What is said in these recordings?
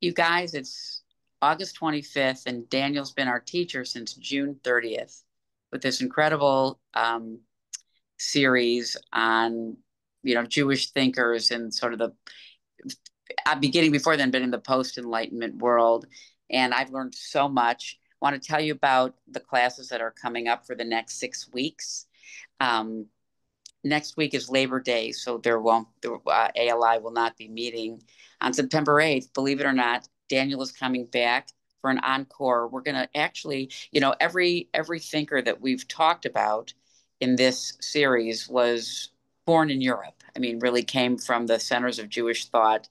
You guys, it's August 25th, and Daniel's been our teacher since June 30th with this incredible series on, Jewish thinkers and sort of the beginning before then, but in the post-Enlightenment world. And I've learned so much. I want to tell you about the classes that are coming up for the next 6 weeks. Um, Next week is Labor Day, so the ALI will not be meeting on September 8th. Believe it or not, Daniel is coming back for an encore. We're going to actually, every thinker that we've talked about in this series was born in Europe. I mean, really came from the centers of Jewish thought,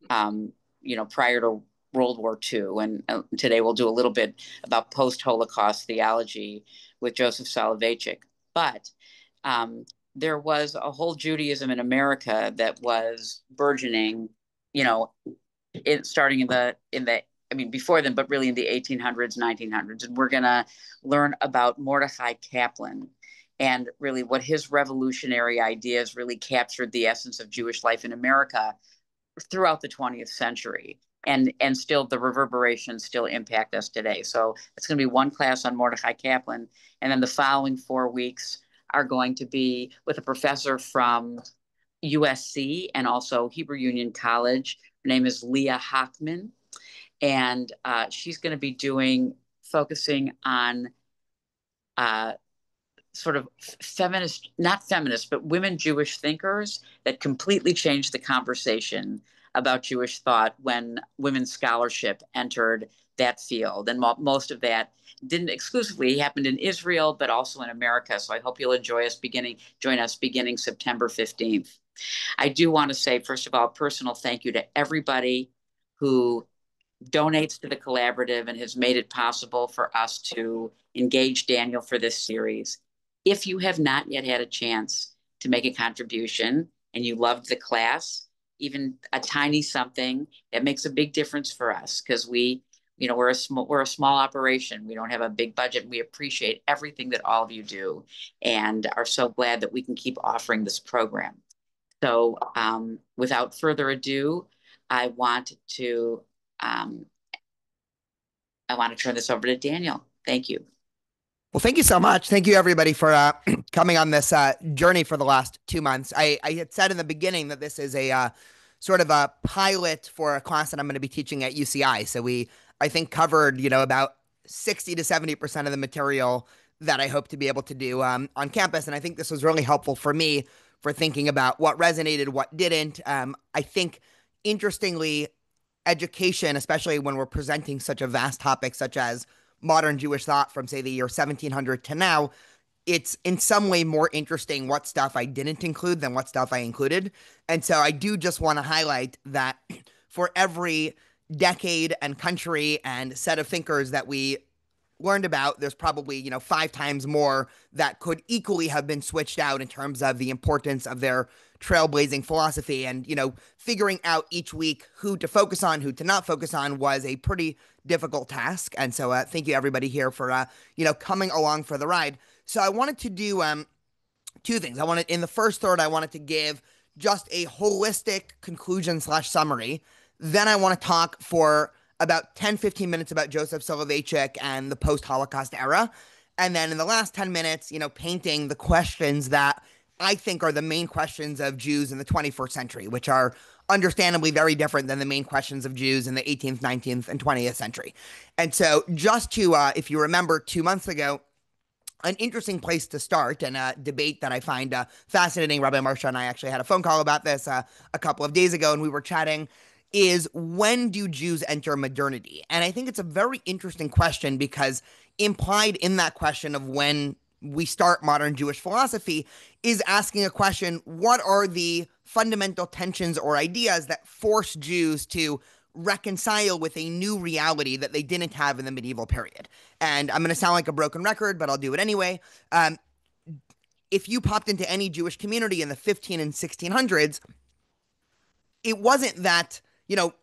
prior to World War II. And today we'll do a little bit about post-Holocaust theology with Joseph Soloveitchik. But there was a whole Judaism in America that was burgeoning, starting before then, but really in the 1800s, 1900s. And we're going to learn about Mordecai Kaplan and really what his revolutionary ideas really captured the essence of Jewish life in America throughout the 20th century. And still the reverberations still impact us today. So it's going to be one class on Mordecai Kaplan. And then the following 4 weeks are going to be with a professor from USC and also Hebrew Union College. Her name is Leah Hockman. And she's going to be focusing on sort of feminist, not feminist, but women Jewish thinkers that completely changed the conversation about Jewish thought when women's scholarship entered that field. And most of that didn't exclusively happen in Israel, but also in America. So I hope you'll join us beginning September 15th. I do want to say, first of all, a personal thank you to everybody who donates to the collaborative and has made it possible for us to engage Daniel for this series. If you have not yet had a chance to make a contribution and you loved the class, even a tiny something, it makes a big difference for us because we're a small operation. We don't have a big budget. We appreciate everything that all of you do and are so glad that we can keep offering this program. So without further ado, I want to turn this over to Daniel. Thank you. Well, thank you so much. Thank you, everybody, for coming on this journey for the last 2 months. I had said in the beginning that this is a sort of a pilot for a class that I'm going to be teaching at UCI. So I think, covered, about 60 to 70% of the material that I hope to be able to do on campus. And I think this was really helpful for me for thinking about what resonated, what didn't. I think, interestingly, education, especially when we're presenting such a vast topic such as modern Jewish thought from, say, the year 1700 to now, it's in some way more interesting what stuff I didn't include than what stuff I included. And so I do just want to highlight that for every decade and country and set of thinkers that we learned about, there's probably, 5 times more that could equally have been switched out in terms of the importance of their trailblazing philosophy. And, figuring out each week who to focus on, who to not focus on was a pretty difficult task. And so thank you, everybody here, for, coming along for the ride. So I wanted to do 2 things. In the first third, I wanted to give just a holistic conclusion/summary. Then I want to talk for about 10, 15 minutes about Joseph Soloveitchik and the post-Holocaust era. And then in the last 10 minutes, painting the questions that I think are the main questions of Jews in the 21st century, which are understandably very different than the main questions of Jews in the 18th, 19th, and 20th century. And so just to, if you remember 2 months ago, an interesting place to start and a debate that I find fascinating. Rabbi Marsha and I actually had a phone call about this a couple of days ago, and we were chatting, is when do Jews enter modernity? And I think it's a very interesting question because implied in that question of when we start modern Jewish philosophy is asking a question: what are the fundamental tensions or ideas that force Jews to reconcile with a new reality that they didn't have in the medieval period? And I'm going to sound like a broken record, but I'll do it anyway. If you popped into any Jewish community in the 15 and 1600s, it wasn't that,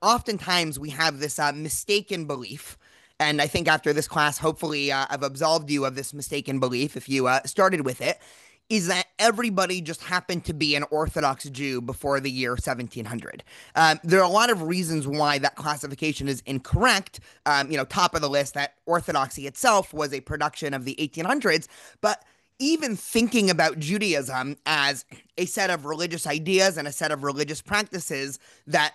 oftentimes we have this mistaken belief. And I think after this class, hopefully I've absolved you of this mistaken belief if you started with it, is that everybody just happened to be an Orthodox Jew before the year 1700. There are a lot of reasons why that classification is incorrect. Top of the list, that Orthodoxy itself was a production of the 1800s, but even thinking about Judaism as a set of religious ideas and a set of religious practices that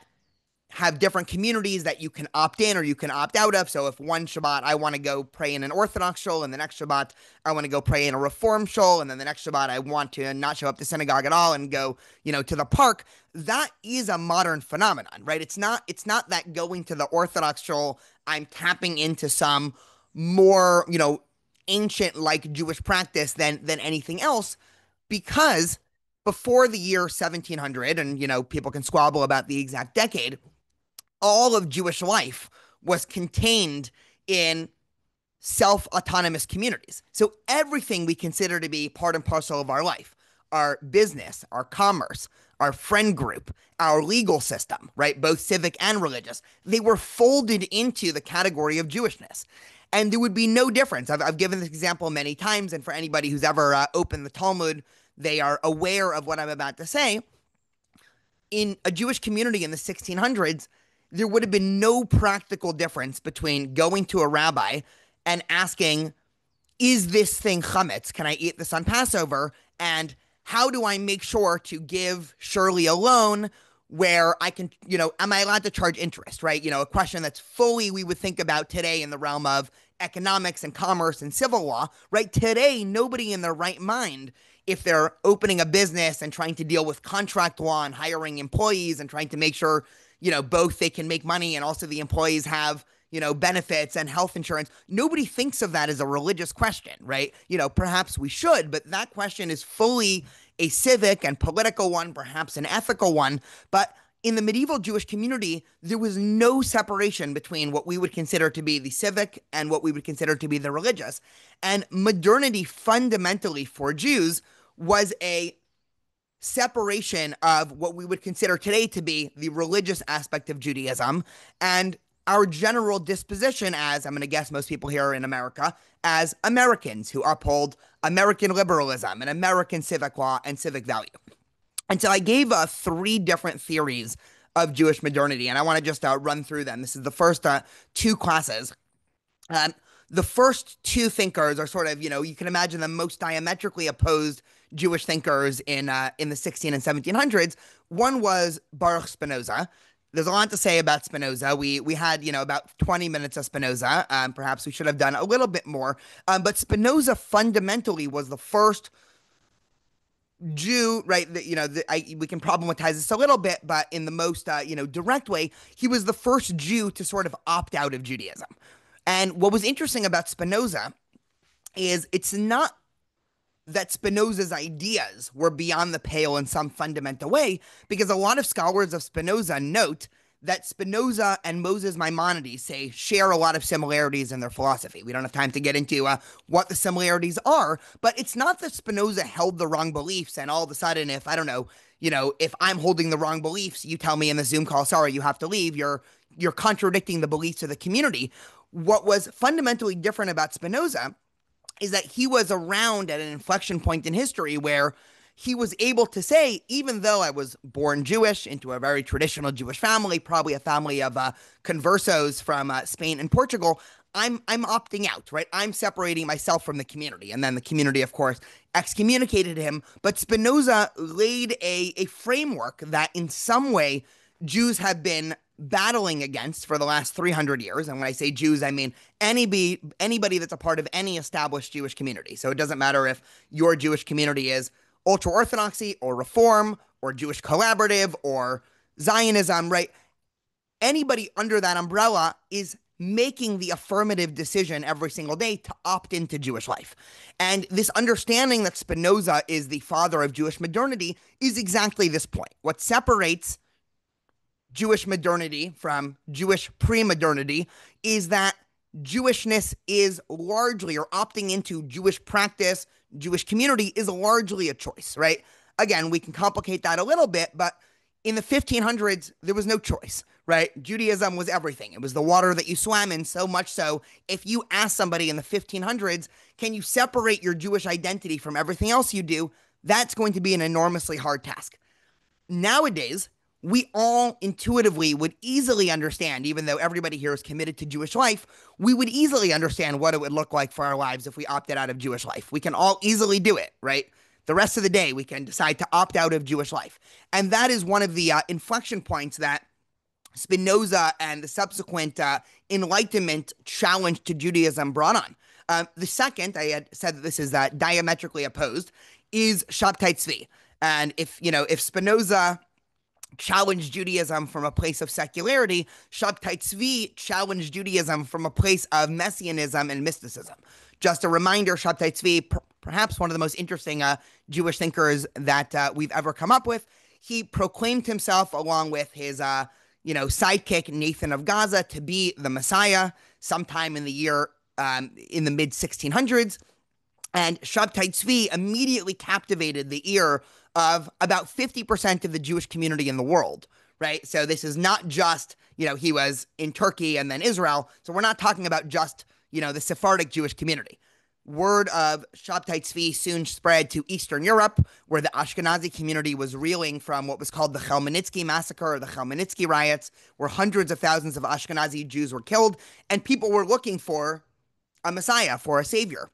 have different communities that you can opt in or you can opt out of. So if one Shabbat I want to go pray in an Orthodox shul, and the next Shabbat I want to go pray in a Reform shul, and then the next Shabbat I want to not show up to synagogue at all and go, to the park, that is a modern phenomenon, right? It's not that going to the Orthodox shul, I'm tapping into some more, ancient like Jewish practice than anything else, because before the year 1700, and people can squabble about the exact decade, all of Jewish life was contained in self-autonomous communities. So everything we consider to be part and parcel of our life, our business, our commerce, our friend group, our legal system, right, both civic and religious, they were folded into the category of Jewishness. And there would be no difference. I've given this example many times, and for anybody who's ever opened the Talmud, they are aware of what I'm about to say. In a Jewish community in the 1600s, there would have been no practical difference between going to a rabbi and asking, is this thing chametz? Can I eat this on Passover? And how do I make sure to give Shirley a loan where I can, am I allowed to charge interest, right? A question that's fully we would think about today in the realm of economics and commerce and civil law, right? Today, nobody in their right mind, if they're opening a business and trying to deal with contract law and hiring employees and trying to make sure, both they can make money and also the employees have, benefits and health insurance. Nobody thinks of that as a religious question, right? Perhaps we should, but that question is fully a civic and political one, perhaps an ethical one. But in the medieval Jewish community, there was no separation between what we would consider to be the civic and what we would consider to be the religious. And modernity fundamentally for Jews was a separation of what we would consider today to be the religious aspect of Judaism and our general disposition as, I'm going to guess most people here in America, as Americans who uphold American liberalism and American civic law and civic value. And so I gave 3 different theories of Jewish modernity, and I want to just run through them. This is the first 2 classes. The first 2 thinkers are sort of, you can imagine the most diametrically opposed Jewish thinkers in the 16 and 1700s. One was Baruch Spinoza. There's a lot to say about Spinoza. We had, about 20 minutes of Spinoza. Perhaps we should have done a little bit more. But Spinoza fundamentally was the first Jew, right? We can problematize this a little bit, but in the most, direct way, he was the first Jew to sort of opt out of Judaism. And what was interesting about Spinoza is it's not that Spinoza's ideas were beyond the pale in some fundamental way, because a lot of scholars of Spinoza note that Spinoza and Moses Maimonides share a lot of similarities in their philosophy. We don't have time to get into what the similarities are, but it's not that Spinoza held the wrong beliefs and all of a sudden, if if I'm holding the wrong beliefs, you tell me in the Zoom call, sorry, you have to leave, you're contradicting the beliefs of the community. What was fundamentally different about Spinoza is that he was around at an inflection point in history where he was able to say, even though I was born Jewish into a very traditional Jewish family, probably a family of conversos from Spain and Portugal, I'm opting out, right? I'm separating myself from the community. And then the community, of course, excommunicated him. But Spinoza laid a framework that in some way Jews have been battling against for the last 300 years. And when I say Jews, I mean anybody that's a part of any established Jewish community. So it doesn't matter if your Jewish community is ultra-Orthodoxy or Reform or Jewish Collaborative or Zionism, right? Anybody under that umbrella is making the affirmative decision every single day to opt into Jewish life. And this understanding that Spinoza is the father of Jewish modernity is exactly this point. What separates Jewish modernity from Jewish pre-modernity is that Jewishness is largely, or opting into Jewish practice, Jewish community is largely a choice, right? Again, we can complicate that a little bit, but in the 1500s, there was no choice, right? Judaism was everything. It was the water that you swam in, so much so if you ask somebody in the 1500s, can you separate your Jewish identity from everything else you do? That's going to be an enormously hard task. Nowadays, we all intuitively would easily understand, even though everybody here is committed to Jewish life, we would easily understand what it would look like for our lives if we opted out of Jewish life. We can all easily do it, right? The rest of the day, we can decide to opt out of Jewish life. And that is one of the inflection points that Spinoza and the subsequent Enlightenment challenge to Judaism brought on. The second, I had said that this is diametrically opposed, is Shabtai Tzvi. And if Spinoza challenged Judaism from a place of secularity, Shabtai Tzvi challenged Judaism from a place of messianism and mysticism. Just a reminder, Shabtai Tzvi, perhaps one of the most interesting Jewish thinkers that we've ever come up with, he proclaimed himself along with his sidekick Nathan of Gaza to be the Messiah sometime in the year in the mid 1600s. And Shabtai Tzvi immediately captivated the ear of about 50% of the Jewish community in the world, right? So this is not just, he was in Turkey and then Israel. So we're not talking about just, the Sephardic Jewish community. Word of Shabtai Tzvi soon spread to Eastern Europe, where the Ashkenazi community was reeling from what was called the Chmielnicki massacre or the Chmielnicki riots, where hundreds of thousands of Ashkenazi Jews were killed, and people were looking for a Messiah, for a savior.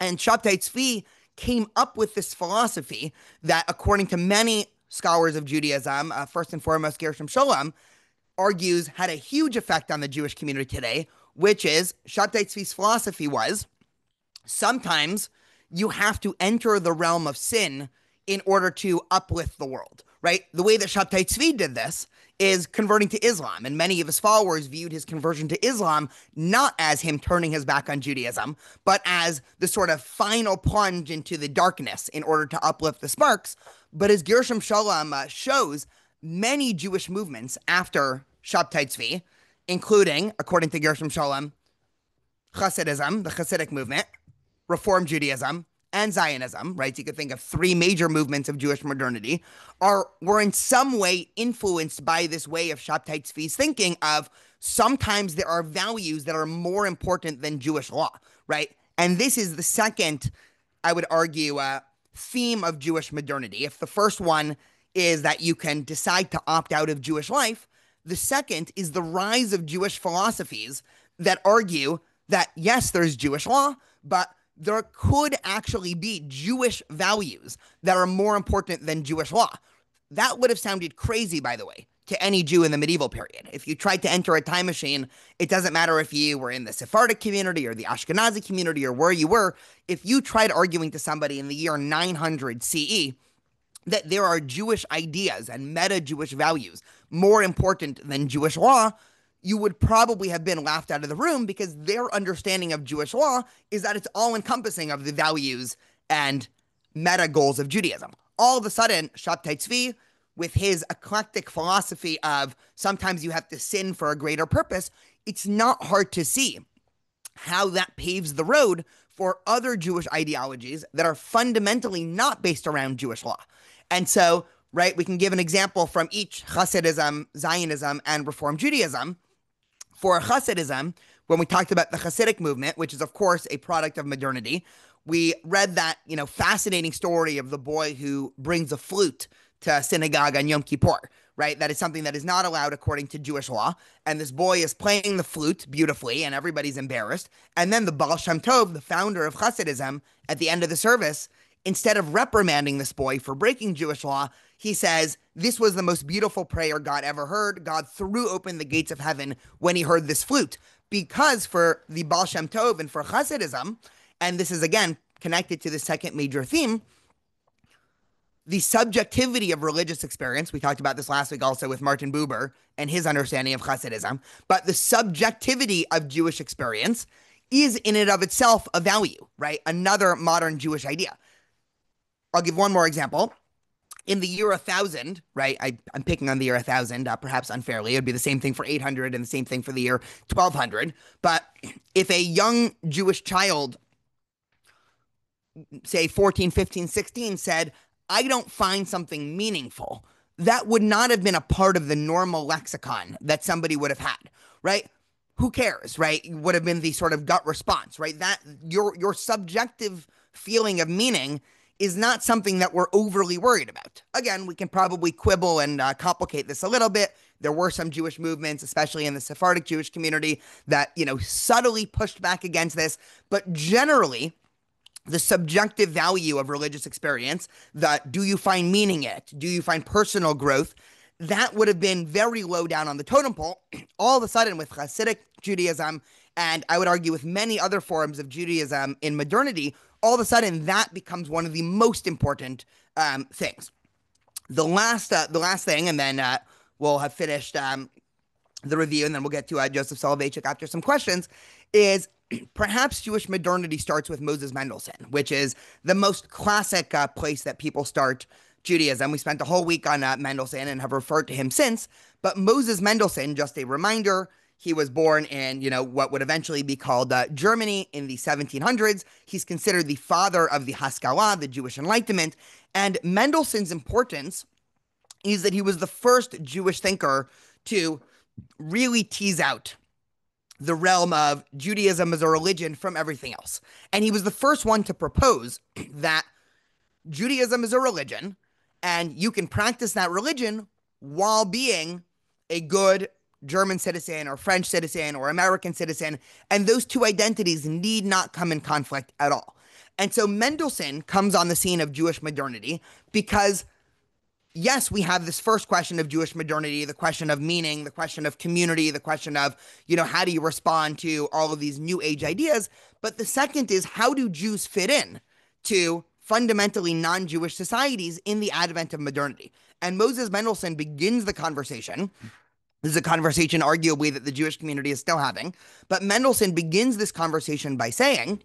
And Shabtai Tzvi came up with this philosophy that, according to many scholars of Judaism, first and foremost Gershom Scholem, argues had a huge effect on the Jewish community today, which is Shabtai Tzvi's philosophy was, sometimes you have to enter the realm of sin in order to uplift the world, right? The way that Shabtai Tzvi did this is converting to Islam, and many of his followers viewed his conversion to Islam not as him turning his back on Judaism, but as the sort of final plunge into the darkness in order to uplift the sparks. But as Gershom Scholem shows, many Jewish movements after Shabtai Tzvi, including, according to Gershom Scholem, Hasidism, the Hasidic movement, Reform Judaism, and Zionism, right? So you could think of three major movements of Jewish modernity, were in some way influenced by this way of Shabtai Tzvi's thinking of sometimes there are values that are more important than Jewish law, right? And this is the second, I would argue, theme of Jewish modernity. If the first one is that you can decide to opt out of Jewish life, the second is the rise of Jewish philosophies that argue that, yes, there's Jewish law, but there could actually be Jewish values that are more important than Jewish law. That would have sounded crazy, by the way, to any Jew in the medieval period. If you tried to enter a time machine, it doesn't matter if you were in the Sephardic community or the Ashkenazi community or where you were. If you tried arguing to somebody in the year 900 CE that there are Jewish ideas and meta-Jewish values more important than Jewish law, you would probably have been laughed out of the room because their understanding of Jewish law is that it's all-encompassing of the values and meta goals of Judaism. All of a sudden, Shabtai Tzvi, with his eclectic philosophy of sometimes you have to sin for a greater purpose, it's not hard to see how that paves the road for other Jewish ideologies that are fundamentally not based around Jewish law. And so, right, we can give an example from each: Hasidism, Zionism, and Reform Judaism. For Hasidism, when we talked about the Hasidic movement, which is, of course, a product of modernity, we read that, fascinating story of the boy who brings a flute to synagogue on Yom Kippur, right? That is something that is not allowed according to Jewish law. And this boy is playing the flute beautifully, and everybody's embarrassed. And then the Baal Shem Tov, the founder of Hasidism, at the end of the service, instead of reprimanding this boy for breaking Jewish law, he says, this was the most beautiful prayer God ever heard. God threw open the gates of heaven when he heard this flute. Because for the Baal Shem Tov and for Hasidism, and this is again connected to the second major theme, the subjectivity of religious experience, we talked about this last week also with Martin Buber and his understanding of Hasidism, but the subjectivity of Jewish experience is in and of itself a value, right? Another modern Jewish idea. I'll give one more example. In the year 1000, right, I'm picking on the year 1000, perhaps unfairly. It would be the same thing for 800 and the same thing for the year 1200. But if a young Jewish child, say 14, 15, 16, said, I don't find something meaningful that would not have been a part of the normal lexicon that somebody would have had, right? Who cares, right? Would have been the sort of gut response, right? That your subjective feeling of meaning is not something that we're overly worried about. Again, we can probably quibble and complicate this a little bit. There were some Jewish movements, especially in the Sephardic Jewish community, that, subtly pushed back against this. But generally, the subjective value of religious experience, that do you find meaning in it? Do you find personal growth? That would have been very low down on the totem pole. All of a sudden, with Hasidic Judaism, and I would argue with many other forms of Judaism in modernity, all of a sudden that becomes one of the most important things. The last thing, and then we'll have finished the review, and then we'll get to Joseph Soloveitchik after some questions, is perhaps Jewish modernity starts with Moses Mendelssohn, which is the most classic place that people start Judaism. We spent a whole week on Mendelssohn and have referred to him since. But Moses Mendelssohn, just a reminder, he was born in, what would eventually be called Germany in the 1700s. He's considered the father of the Haskalah, the Jewish Enlightenment. And Mendelssohn's importance is that he was the first Jewish thinker to really tease out the realm of Judaism as a religion from everything else. And he was the first one to propose that Judaism is a religion, and you can practice that religion while being a good German citizen or French citizen or American citizen, and those two identities need not come in conflict at all. And so Mendelssohn comes on the scene of Jewish modernity because, yes, we have this first question of Jewish modernity, the question of meaning, the question of community, the question of, how do you respond to all of these new age ideas? But the second is, how do Jews fit in to fundamentally non-Jewish societies in the advent of modernity? And Moses Mendelssohn begins the conversation. This is a conversation arguably that the Jewish community is still having. But Mendelssohn begins this conversation by saying,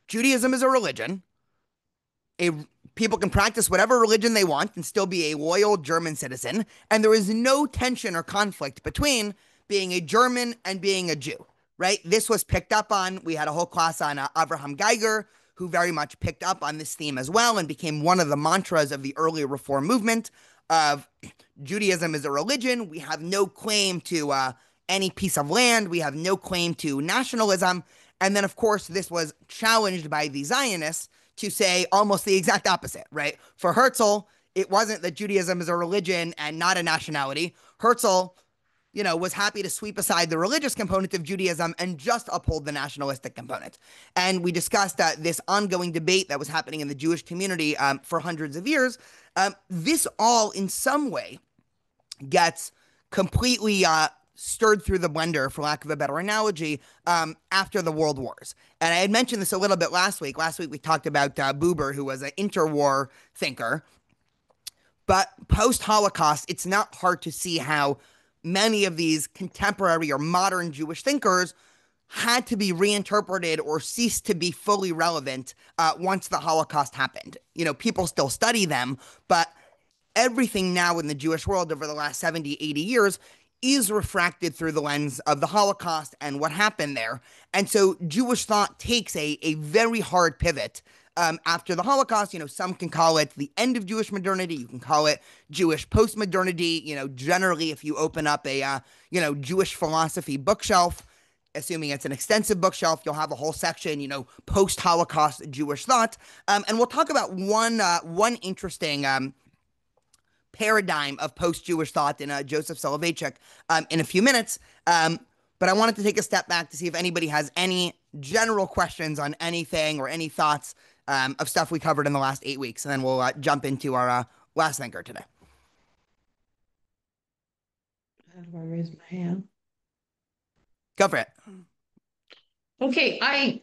Judaism is a religion. People can practice whatever religion they want and still be a loyal German citizen. And there is no tension or conflict between being a German and being a Jew, right? This was picked up on. We had a whole class on Avraham Geiger, who very much picked up on this theme as well and became one of the mantras of the early Reform movement of Judaism is a religion. We have no claim to any piece of land. We have no claim to nationalism. And then, of course, this was challenged by the Zionists to say almost the exact opposite, right? For Herzl, it wasn't that Judaism is a religion and not a nationality. Herzl, was happy to sweep aside the religious component of Judaism and just uphold the nationalistic component. And we discussed this ongoing debate that was happening in the Jewish community for hundreds of years. This all, in some way, gets completely stirred through the blender, for lack of a better analogy, after the World Wars. And I had mentioned this a little bit last week. Last week we talked about Buber, who was an interwar thinker. But post-Holocaust, it's not hard to see how many of these contemporary or modern Jewish thinkers had to be reinterpreted or ceased to be fully relevant once the Holocaust happened. People still study them, but everything now in the Jewish world over the last 70, 80 years is refracted through the lens of the Holocaust and what happened there. And so Jewish thought takes a very hard pivot after the Holocaust. Some can call it the end of Jewish modernity. You can call it Jewish post-modernity. Generally, if you open up a, Jewish philosophy bookshelf, assuming it's an extensive bookshelf, you'll have a whole section, post-Holocaust Jewish thought. And we'll talk about one interesting paradigm of post-Jewish thought in Joseph Soloveitchik in a few minutes. But I wanted to take a step back to see if anybody has any general questions on anything or any thoughts of stuff we covered in the last 8 weeks. And then we'll jump into our last thinker today. How do I raise my hand? Go for it. Okay, I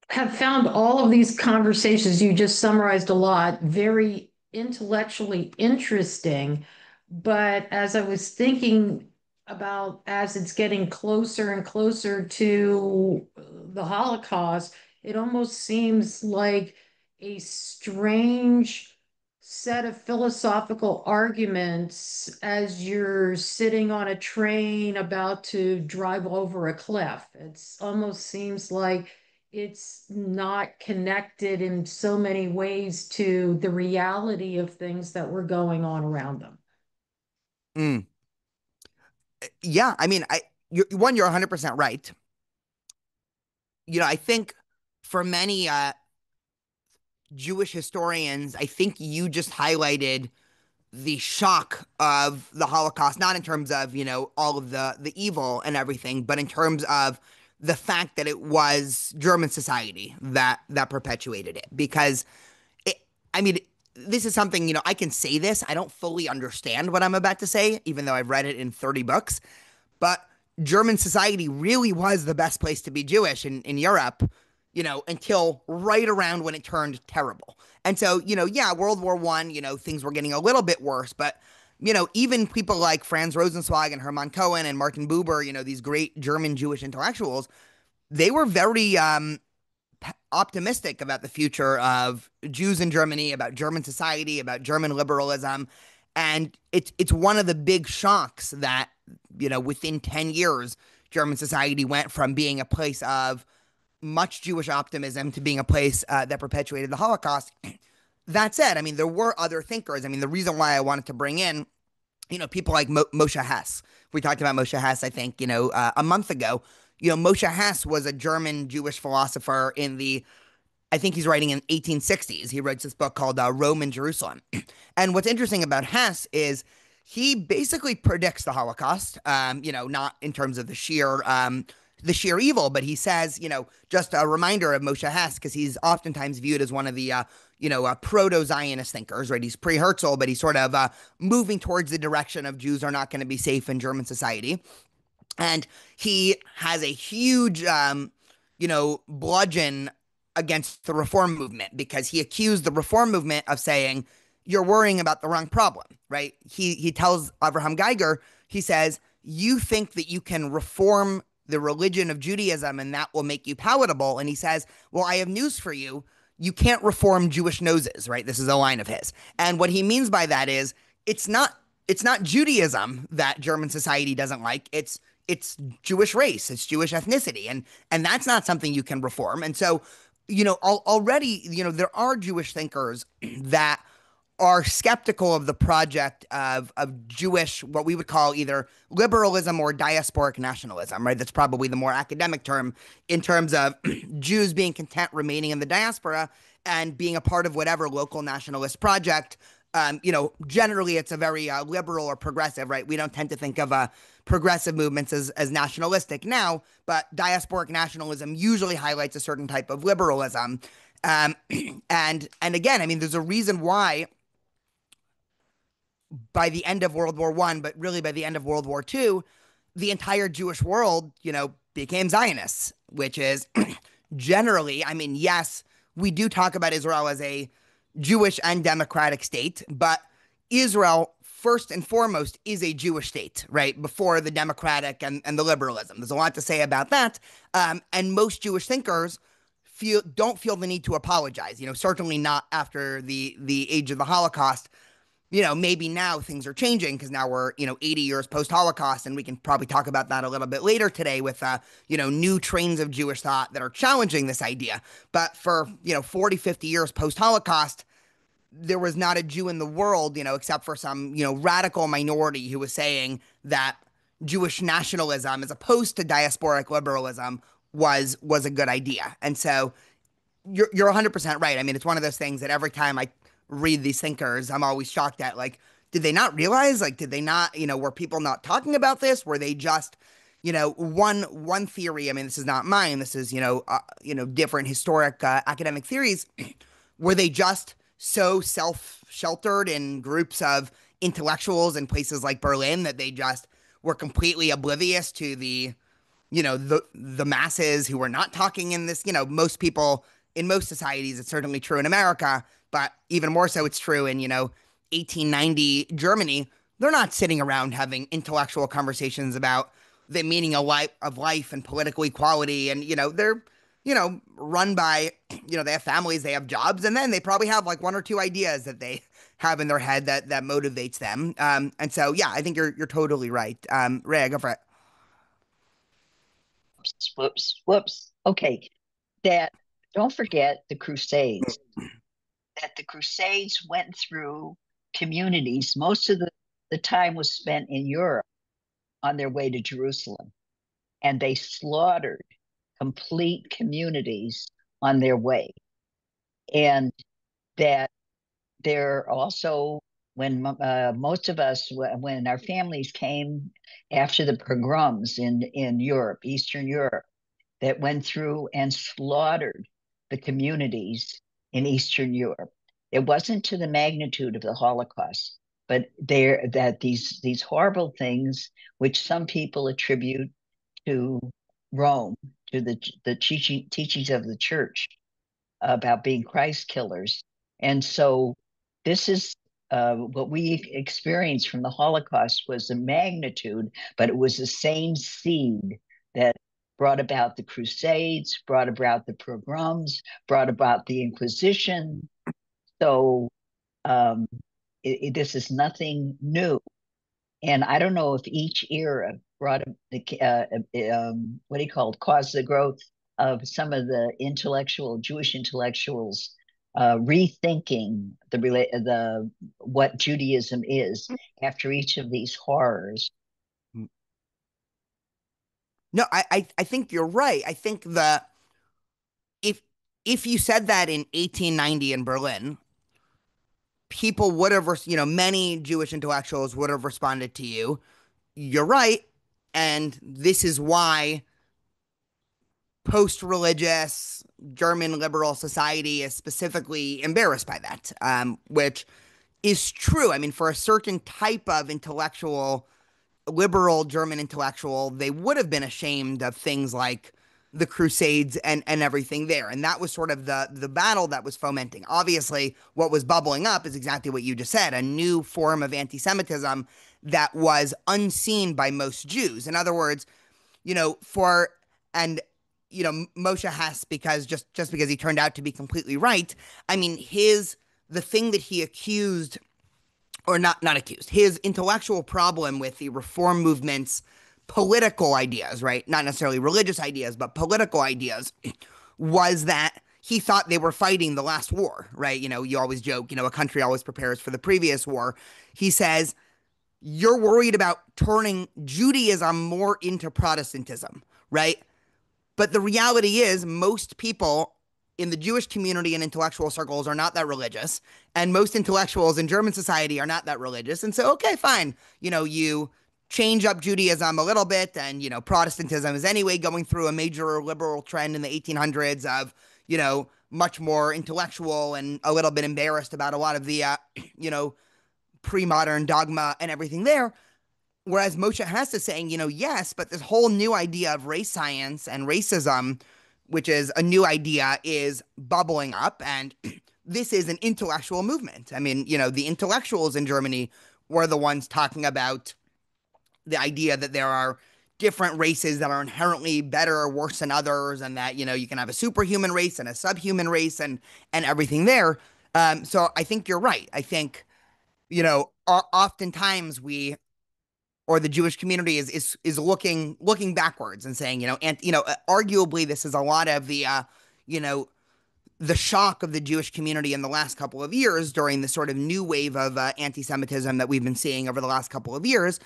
have found all of these conversations you just summarized a lot very intellectually interesting. But as I was thinking about as it's getting closer and closer to the Holocaust, it almost seems like a strange set of philosophical arguments as you're sitting on a train about to drive over a cliff. It almost seems like it's not connected in so many ways to the reality of things that were going on around them. Mm. Yeah, I mean, you're 100% right. I think for many Jewish historians, I think you just highlighted the shock of the Holocaust, not in terms of, all of the evil and everything, but in terms of the fact that it was German society that perpetuated it. Because it, I mean, this is something, I can say this. I don't fully understand what I'm about to say, even though I've read it in 30 books. But German society really was the best place to be Jewish in Europe, until right around when it turned terrible. And so, yeah, World War I, things were getting a little bit worse, but even people like Franz Rosenzweig and Hermann Cohen and Martin Buber, these great German Jewish intellectuals, they were very optimistic about the future of Jews in Germany, about German society, about German liberalism. And it's one of the big shocks that, within 10 years, German society went from being a place of much Jewish optimism to being a place that perpetuated the Holocaust. That said, I mean, there were other thinkers. I mean, the reason why I wanted to bring in, people like Moshe Hess. We talked about Moshe Hess, I think, a month ago. Moshe Hess was a German Jewish philosopher in the I think he's writing in 1860s. He writes this book called Rome and Jerusalem. And what's interesting about Hess is he basically predicts the Holocaust, not in terms of the sheer evil, but he says, just a reminder of Moshe Hess, because he's oftentimes viewed as one of the, proto-Zionist thinkers, right? He's pre-Herzl, but he's sort of moving towards the direction of Jews are not going to be safe in German society. And he has a huge, bludgeon against the reform movement because he accused the reform movement of saying, you're worrying about the wrong problem, right? He tells Abraham Geiger, he says, you think that you can reform the religion of Judaism and that will make you palatable. And he says, well, I have news for you. You can't reform Jewish noses, right? This is a line of his. And what he means by that is it's not Judaism that German society doesn't like. It's Jewish race, it's Jewish ethnicity, and that's not something you can reform. And so, already, there are Jewish thinkers that are skeptical of the project of Jewish, what we would call either liberalism or diasporic nationalism, right? That's probably the more academic term in terms of Jews being content remaining in the diaspora and being a part of whatever local nationalist project. Generally it's a very liberal or progressive, right? We don't tend to think of progressive movements as nationalistic now, but diasporic nationalism usually highlights a certain type of liberalism. And again, I mean, there's a reason why by the end of World War I, but really by the end of World War II, the entire Jewish world, became Zionists, which is generally, I mean, yes, we do talk about Israel as a Jewish and democratic state, but Israel, first and foremost, is a Jewish state, right? Before the democratic and the liberalism. There's a lot to say about that. And most Jewish thinkers don't feel the need to apologize, certainly not after the age of the Holocaust. Maybe now things are changing because now we're, 80 years post-Holocaust, and we can probably talk about that a little bit later today with, new trains of Jewish thought that are challenging this idea. But for, 40, 50 years post-Holocaust, there was not a Jew in the world, except for some, radical minority who was saying that Jewish nationalism, as opposed to diasporic liberalism, was a good idea. And so you're 100% right. I mean, it's one of those things that every time I read these thinkers, I'm always shocked at, like, did they not realize? Like, did they not, were people not talking about this? Were they just, one theory? I mean, this is not mine. This is, different historic academic theories. Were they just so self-sheltered in groups of intellectuals in places like Berlin that they just were completely oblivious to the masses who were not talking in this, most people in most societies, it's certainly true in America, but even more so it's true in, 1890 Germany. They're not sitting around having intellectual conversations about the meaning of life and political equality. And, they're, run by, they have families, they have jobs, and then they probably have like one or two ideas that they have in their head that motivates them. And so, yeah, I think you're totally right. Ray, go for it. Whoops. Okay. that don't forget the Crusades, that the Crusades went through communities. Most of the time was spent in Europe on their way to Jerusalem, and they slaughtered complete communities on their way. And that there also, when most of us, when our families came after the pogroms in Europe, Eastern Europe, that went through and slaughtered the communities in Eastern Europe. It wasn't to the magnitude of the Holocaust, but there that these horrible things, which some people attribute to Rome, to the teachings of the church about being Christ killers. And so this is what we experienced from the Holocaust was the magnitude, but it was the same seed that brought about the Crusades, brought about the pogroms, brought about the Inquisition. So this is nothing new. And I don't know if each era brought what do you call it, caused the growth of some of the Jewish intellectuals rethinking the what Judaism is after each of these horrors. No, I think you're right. I think if you said that in 1890 in Berlin, people would have, many Jewish intellectuals would have responded to you. You're right, and this is why post-religious German liberal society is specifically embarrassed by that, which is true. I mean, for a certain type of intellectual, liberal German intellectual, they would have been ashamed of things like the Crusades and everything there. And that was sort of the battle that was fomenting. Obviously, what was bubbling up is exactly what you just said, a new form of anti-Semitism that was unseen by most Jews. In other words, and Moshe Hess, because just because he turned out to be completely right, I mean, the thing that he accused, or not accused, his intellectual problem with the reform movement's political ideas, right? Not necessarily religious ideas, but political ideas, was that he thought they were fighting the last war, right? You always joke, a country always prepares for the previous war. He says, you're worried about turning Judaism more into Protestantism, right? But the reality is most people in the Jewish community and intellectual circles are not that religious, and most intellectuals in German society are not that religious. And so, okay, fine. You change up Judaism a little bit, and, Protestantism is anyway going through a major liberal trend in the 1800s of, much more intellectual and a little bit embarrassed about a lot of the, pre-modern dogma and everything there. Whereas Moshe Hess is saying, yes, but this whole new idea of race science and racism, which is a new idea, is bubbling up. And this is an intellectual movement. I mean, the intellectuals in Germany were the ones talking about the idea that there are different races that are inherently better or worse than others, and that, you can have a superhuman race and a subhuman race and everything there. So I think you're right. I think, oftentimes or the Jewish community is looking backwards and saying, arguably this is a lot of the shock of the Jewish community in the last couple of years during the sort of new wave of anti-Semitism that we've been seeing over the last couple of years,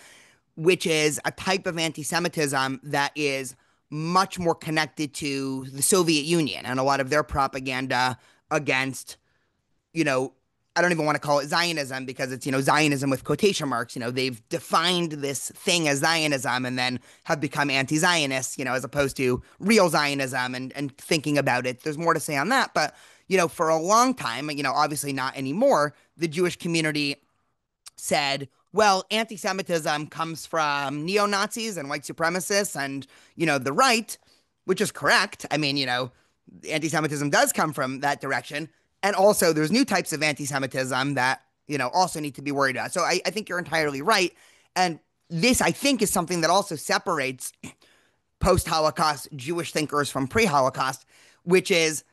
which is a type of anti-Semitism that is much more connected to the Soviet Union and a lot of their propaganda against, I don't even want to call it Zionism because it's, Zionism with quotation marks. They've defined this thing as Zionism and then have become anti-Zionists, as opposed to real Zionism and thinking about it. There's more to say on that. But, for a long time, obviously not anymore, the Jewish community said, well, anti-Semitism comes from neo-Nazis and white supremacists and, the right, which is correct. I mean, anti-Semitism does come from that direction. And also there's new types of anti-Semitism that, also need to be worried about. So I think you're entirely right. And this, I think, is something that also separates post-Holocaust Jewish thinkers from pre-Holocaust, which is,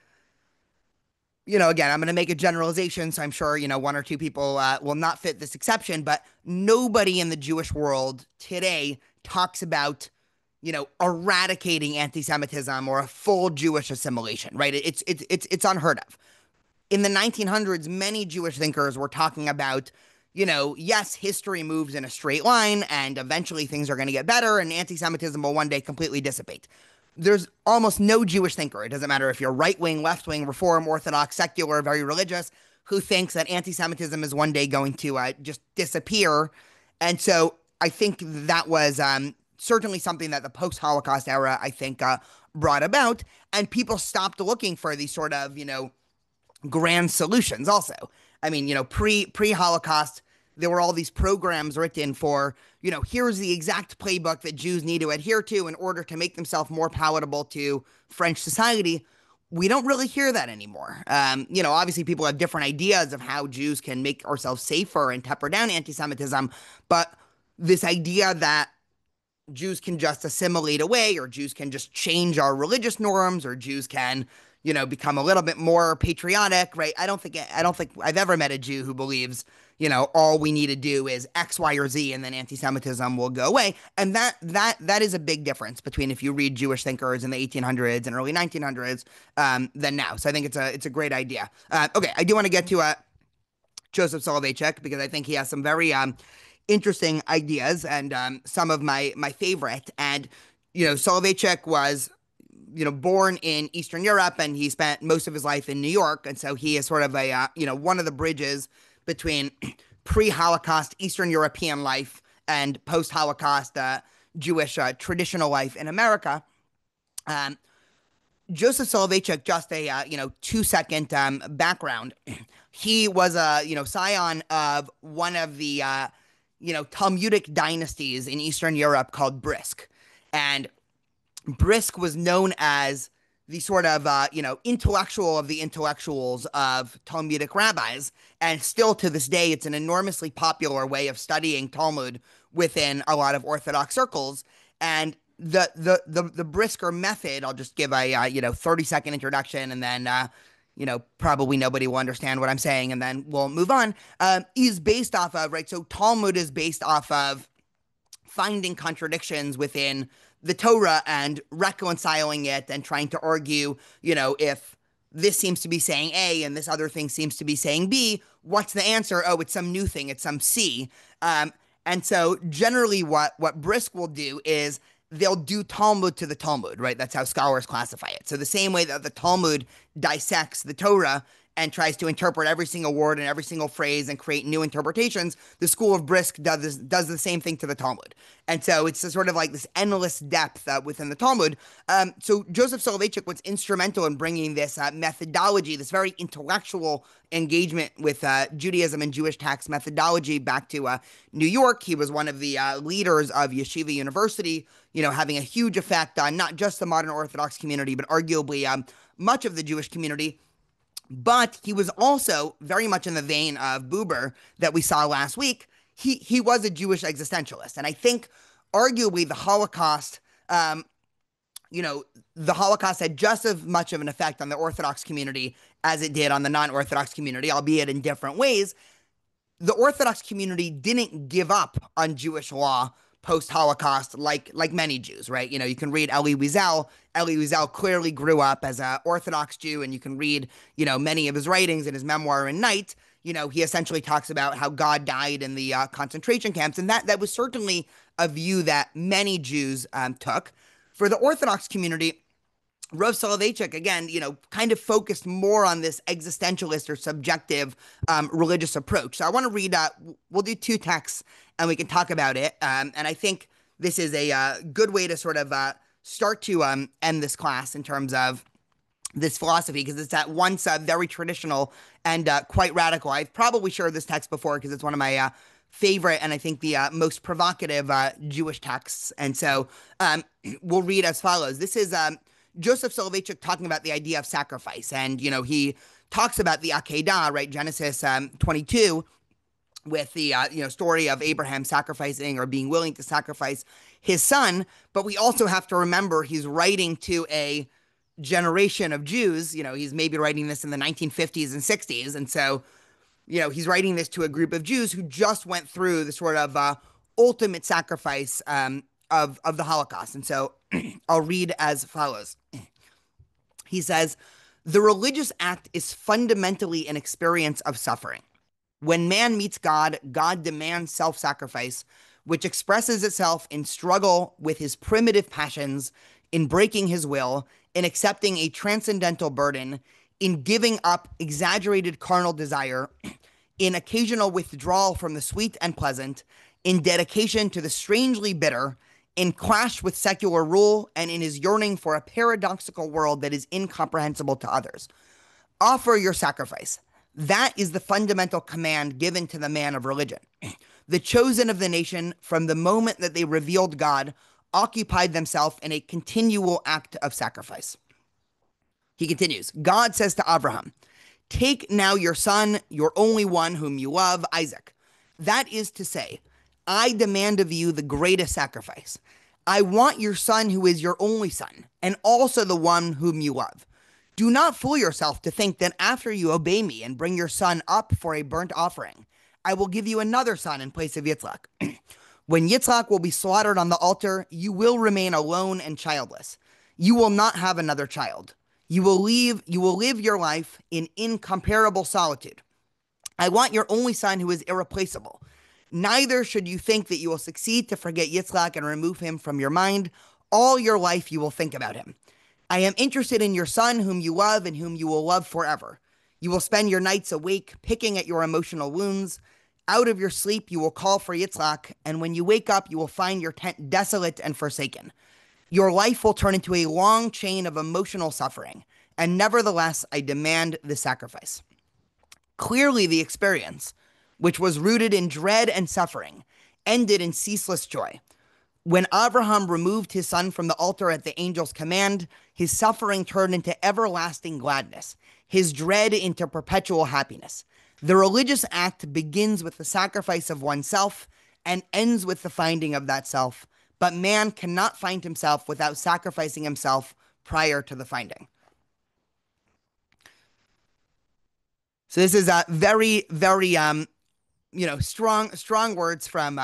again, I'm going to make a generalization, so I'm sure, one or two people will not fit this exception, but nobody in the Jewish world today talks about, eradicating anti-Semitism or a full Jewish assimilation, right? It's unheard of. In the 1900s, many Jewish thinkers were talking about, yes, history moves in a straight line and eventually things are going to get better and anti-Semitism will one day completely dissipate. There's almost no Jewish thinker, it doesn't matter if you're right-wing, left-wing, Reform, Orthodox, secular, very religious, who thinks that anti-Semitism is one day going to just disappear. And so I think that was certainly something that the post-Holocaust era, I think, brought about. And people stopped looking for these sort of, grand solutions also. I mean, pre-Holocaust, there were all these programs written for, here's the exact playbook that Jews need to adhere to in order to make themselves more palatable to French society. We don't really hear that anymore. Obviously people have different ideas of how Jews can make ourselves safer and temper down anti-Semitism, but this idea that Jews can just assimilate away, or Jews can just change our religious norms, or Jews can, become a little bit more patriotic, right? I don't think I've ever met a Jew who believes, all we need to do is X, Y, or Z, and then anti-Semitism will go away. And that is a big difference between if you read Jewish thinkers in the 1800s and early 1900s than now. So I think it's a great idea. Okay, I do want to get to Joseph Soloveitchik because I think he has some very interesting ideas and some of my favorite. And Soloveitchik was born in Eastern Europe, and he spent most of his life in New York, and so he is sort of a one of the bridges between pre-Holocaust Eastern European life and post-Holocaust Jewish traditional life in America. Joseph Soloveitchik, just a 2-second background. He was a scion of one of the Talmudic dynasties in Eastern Europe called Brisk. And Brisk was known as the sort of, intellectual of the intellectuals of Talmudic rabbis. And still to this day, it's an enormously popular way of studying Talmud within a lot of Orthodox circles. And the Brisker method, I'll just give a, 30-second introduction and then, probably nobody will understand what I'm saying and then we'll move on, is based off of, right? So Talmud is based off of finding contradictions within the Torah and reconciling it and trying to argue, if this seems to be saying A and this other thing seems to be saying B, what's the answer? Oh, it's some new thing. It's some C. And so generally what Brisk will do is they'll do Talmud to the Talmud, right? That's how scholars classify it. So the same way that the Talmud dissects the Torah and tries to interpret every single word and every single phrase and create new interpretations, the school of Brisk does the same thing to the Talmud. And so it's sort of like this endless depth within the Talmud. So Joseph Soloveitchik was instrumental in bringing this methodology, this very intellectual engagement with Judaism and Jewish text methodology back to New York. He was one of the leaders of Yeshiva University, having a huge effect on not just the modern Orthodox community, but arguably much of the Jewish community. But he was also very much in the vein of Buber that we saw last week. He was a Jewish existentialist. And I think arguably the Holocaust, the Holocaust had just as much of an effect on the Orthodox community as it did on the non-Orthodox community, albeit in different ways. The Orthodox community didn't give up on Jewish law post-Holocaust like many Jews, right? You can read Elie Wiesel. Elie Wiesel clearly grew up as an Orthodox Jew, and you can read, many of his writings in his memoir in Night. He essentially talks about how God died in the concentration camps, and that was certainly a view that many Jews took. For the Orthodox community, Rav Soloveitchik, again, kind of focused more on this existentialist or subjective religious approach. So I want to read, we'll do 2 texts and we can talk about it. And I think this is a good way to sort of start to end this class in terms of this philosophy, because it's at once very traditional and quite radical. I've probably shared this text before because it's one of my favorite and I think the most provocative Jewish texts. And so we'll read as follows. This is Joseph Soloveitchik talking about the idea of sacrifice. And, he talks about the Akedah, right? Genesis 22, with the, story of Abraham sacrificing or being willing to sacrifice his son. But we also have to remember he's writing to a generation of Jews. He's maybe writing this in the 1950s and 60s. And so, he's writing this to a group of Jews who just went through the sort of ultimate sacrifice of the Holocaust. And so I'll read as follows. He says, the religious act is fundamentally an experience of suffering. When man meets God, God demands self-sacrifice, which expresses itself in struggle with his primitive passions, in breaking his will, in accepting a transcendental burden, in giving up exaggerated carnal desire, in occasional withdrawal from the sweet and pleasant, in dedication to the strangely bitter, in clash with secular rule, and in his yearning for a paradoxical world that is incomprehensible to others. Offer your sacrifice. That is the fundamental command given to the man of religion. The chosen of the nation, from the moment that they revealed God, occupied themselves in a continual act of sacrifice. He continues, God says to Abraham, take now your son, your only one whom you love, Isaac. That is to say, I demand of you the greatest sacrifice. I want your son who is your only son, and also the one whom you love. Do not fool yourself to think that after you obey me and bring your son up for a burnt offering, I will give you another son in place of Yitzhak. When Yitzhak will be slaughtered on the altar, you will remain alone and childless. You will not have another child. You will live your life in incomparable solitude. I want your only son who is irreplaceable. Neither should you think that you will succeed to forget Yitzhak and remove him from your mind. All your life you will think about him. I am interested in your son whom you love and whom you will love forever. You will spend your nights awake, picking at your emotional wounds. Out of your sleep you will call for Yitzhak, and when you wake up you will find your tent desolate and forsaken. Your life will turn into a long chain of emotional suffering, and nevertheless I demand the sacrifice. Clearly the experience, which was rooted in dread and suffering, ended in ceaseless joy. When Abraham removed his son from the altar at the angel's command, his suffering turned into everlasting gladness, his dread into perpetual happiness. The religious act begins with the sacrifice of oneself and ends with the finding of that self, but man cannot find himself without sacrificing himself prior to the finding. So this is a very, very, strong words from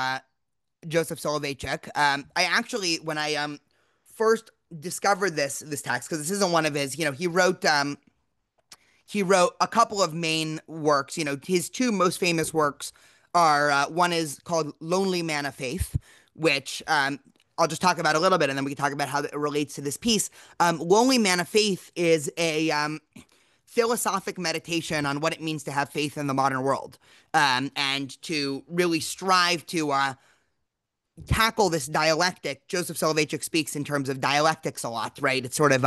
Joseph Soloveitchik. I actually, when I first discovered this text, because this isn't one of his, he wrote a couple of main works. His two most famous works are one is called Lonely Man of Faith, which I'll just talk about a little bit, and then we can talk about how it relates to this piece. Lonely Man of Faith is a philosophic meditation on what it means to have faith in the modern world, and to really strive to tackle this dialectic. Joseph Soloveitchik speaks in terms of dialectics a lot, right? It's sort of,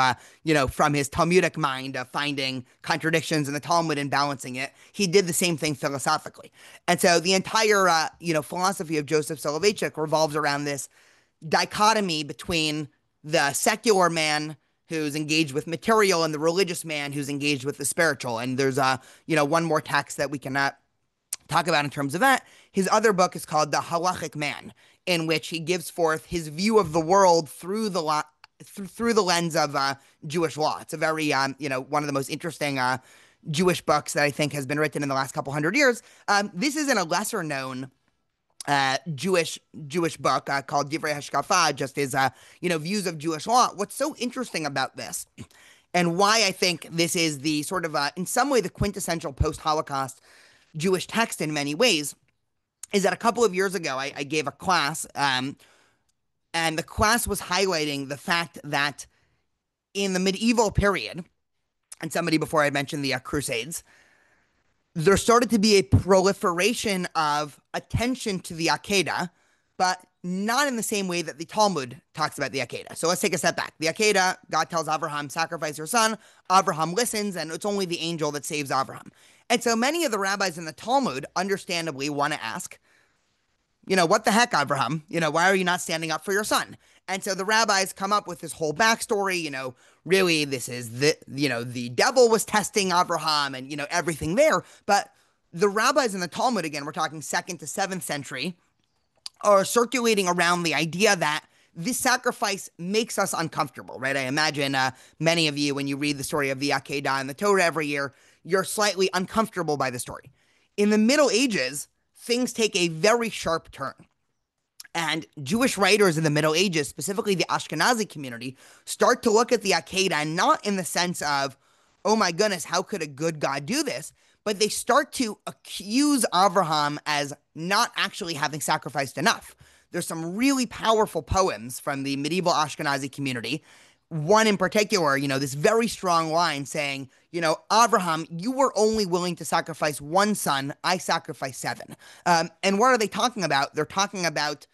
from his Talmudic mind of finding contradictions in the Talmud and balancing it. He did the same thing philosophically. And so the entire, philosophy of Joseph Soloveitchik revolves around this dichotomy between the secular man who's engaged with material and the religious man who's engaged with the spiritual. And there's, one more text that we can talk about in terms of that. His other book is called The Halachic Man, in which he gives forth his view of the world through the lens of Jewish law. It's a very, one of the most interesting Jewish books that I think has been written in the last couple hundred years. This isn't a lesser known Jewish book called Divrei Hashkafa, just his, views of Jewish law. What's so interesting about this, and why I think this is the sort of, in some way, the quintessential post-Holocaust Jewish text in many ways, is that a couple of years ago, I gave a class, and the class was highlighting the fact that in the medieval period, and somebody before I mentioned the Crusades, there started to be a proliferation of attention to the Akedah, but not in the same way that the Talmud talks about the Akedah. So let's take a step back. The Akedah, God tells Abraham, sacrifice your son. Abraham listens, and it's only the angel that saves Abraham. And so many of the rabbis in the Talmud, understandably, want to ask, what the heck, Abraham? Why are you not standing up for your son? And so the rabbis come up with this whole backstory, really this is the devil was testing Abraham and, everything there. But the rabbis in the Talmud, again, we're talking 2nd to 7th century, are circulating around the idea that this sacrifice makes us uncomfortable, right? I imagine many of you, when you read the story of the Akedah and the Torah every year, you're slightly uncomfortable by the story. In the Middle Ages, things take a very sharp turn. And Jewish writers in the Middle Ages, specifically the Ashkenazi community, start to look at the Akedah not in the sense of, oh my goodness, how could a good God do this? But they start to accuse Abraham as not actually having sacrificed enough. There's some really powerful poems from the medieval Ashkenazi community. One in particular, this very strong line saying, Abraham, you were only willing to sacrifice one son. I sacrificed seven. And what are they talking about? They're talking about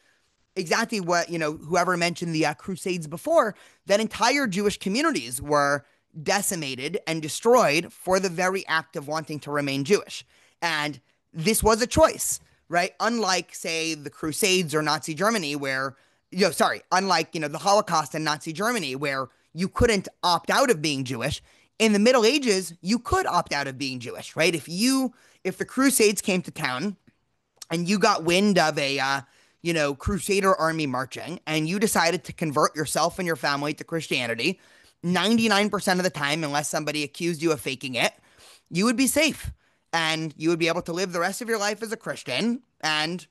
exactly what, whoever mentioned the Crusades before, that entire Jewish communities were decimated and destroyed for the very act of wanting to remain Jewish. And this was a choice, right? Unlike, say, the Crusades or Nazi Germany where, unlike, the Holocaust and Nazi Germany where you couldn't opt out of being Jewish, in the Middle Ages, you could opt out of being Jewish, right? If the Crusades came to town and you got wind of a, Crusader army marching, and you decided to convert yourself and your family to Christianity, 99% of the time, unless somebody accused you of faking it, you would be safe. And you would be able to live the rest of your life as a Christian, and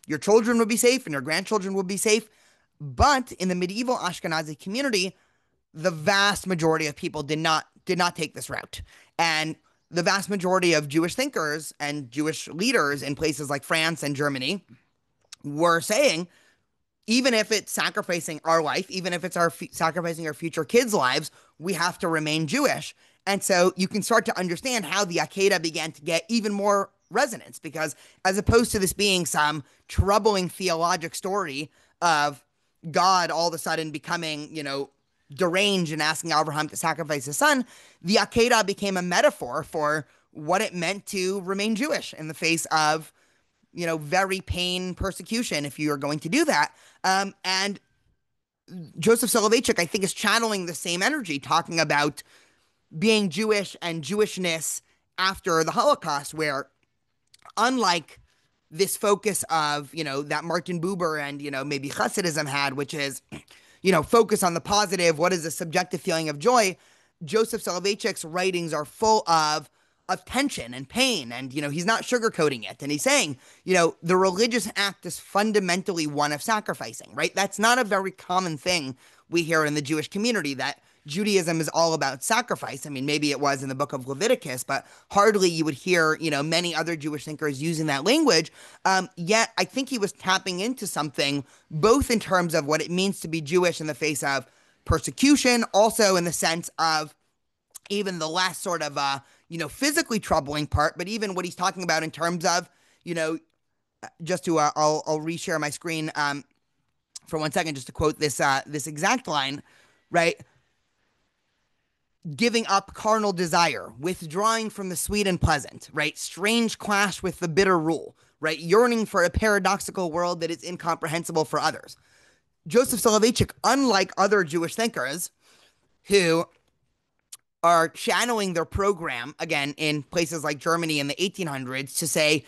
your children would be safe, and your grandchildren would be safe. But in the medieval Ashkenazi community, the vast majority of people did not take this route. And the vast majority of Jewish thinkers and Jewish leaders in places like France and Germany were saying, even if it's sacrificing our life, even if it's sacrificing our future kids' lives, we have to remain Jewish. And so you can start to understand how the Akedah began to get even more resonance, because as opposed to this being some troubling theologic story of God all of a sudden becoming, deranged and asking Abraham to sacrifice his son, the Akedah became a metaphor for what it meant to remain Jewish in the face of, very pain persecution if you are going to do that. And Joseph Soloveitchik, I think, is channeling the same energy, talking about being Jewish and Jewishness after the Holocaust, where unlike this focus of, that Martin Buber and, maybe Hasidism had, which is, focus on the positive, what is the subjective feeling of joy, Joseph Soloveitchik's writings are full of tension and pain, and, he's not sugarcoating it. And he's saying, the religious act is fundamentally one of sacrificing, right? That's not a very common thing we hear in the Jewish community, that Judaism is all about sacrifice. I mean, maybe it was in the book of Leviticus, but hardly you would hear, many other Jewish thinkers using that language. Yet I think he was tapping into something, both in terms of what it means to be Jewish in the face of persecution, also in the sense of even the last sort of, physically troubling part, but even what he's talking about in terms of, just to, I'll reshare my screen for 1 second, just to quote this exact line, right? Giving up carnal desire, withdrawing from the sweet and pleasant, right? Strange clash with the bitter rule, right? Yearning for a paradoxical world that is incomprehensible for others. Joseph Soloveitchik, unlike other Jewish thinkers who are channeling their program, again, in places like Germany in the 1800s to say,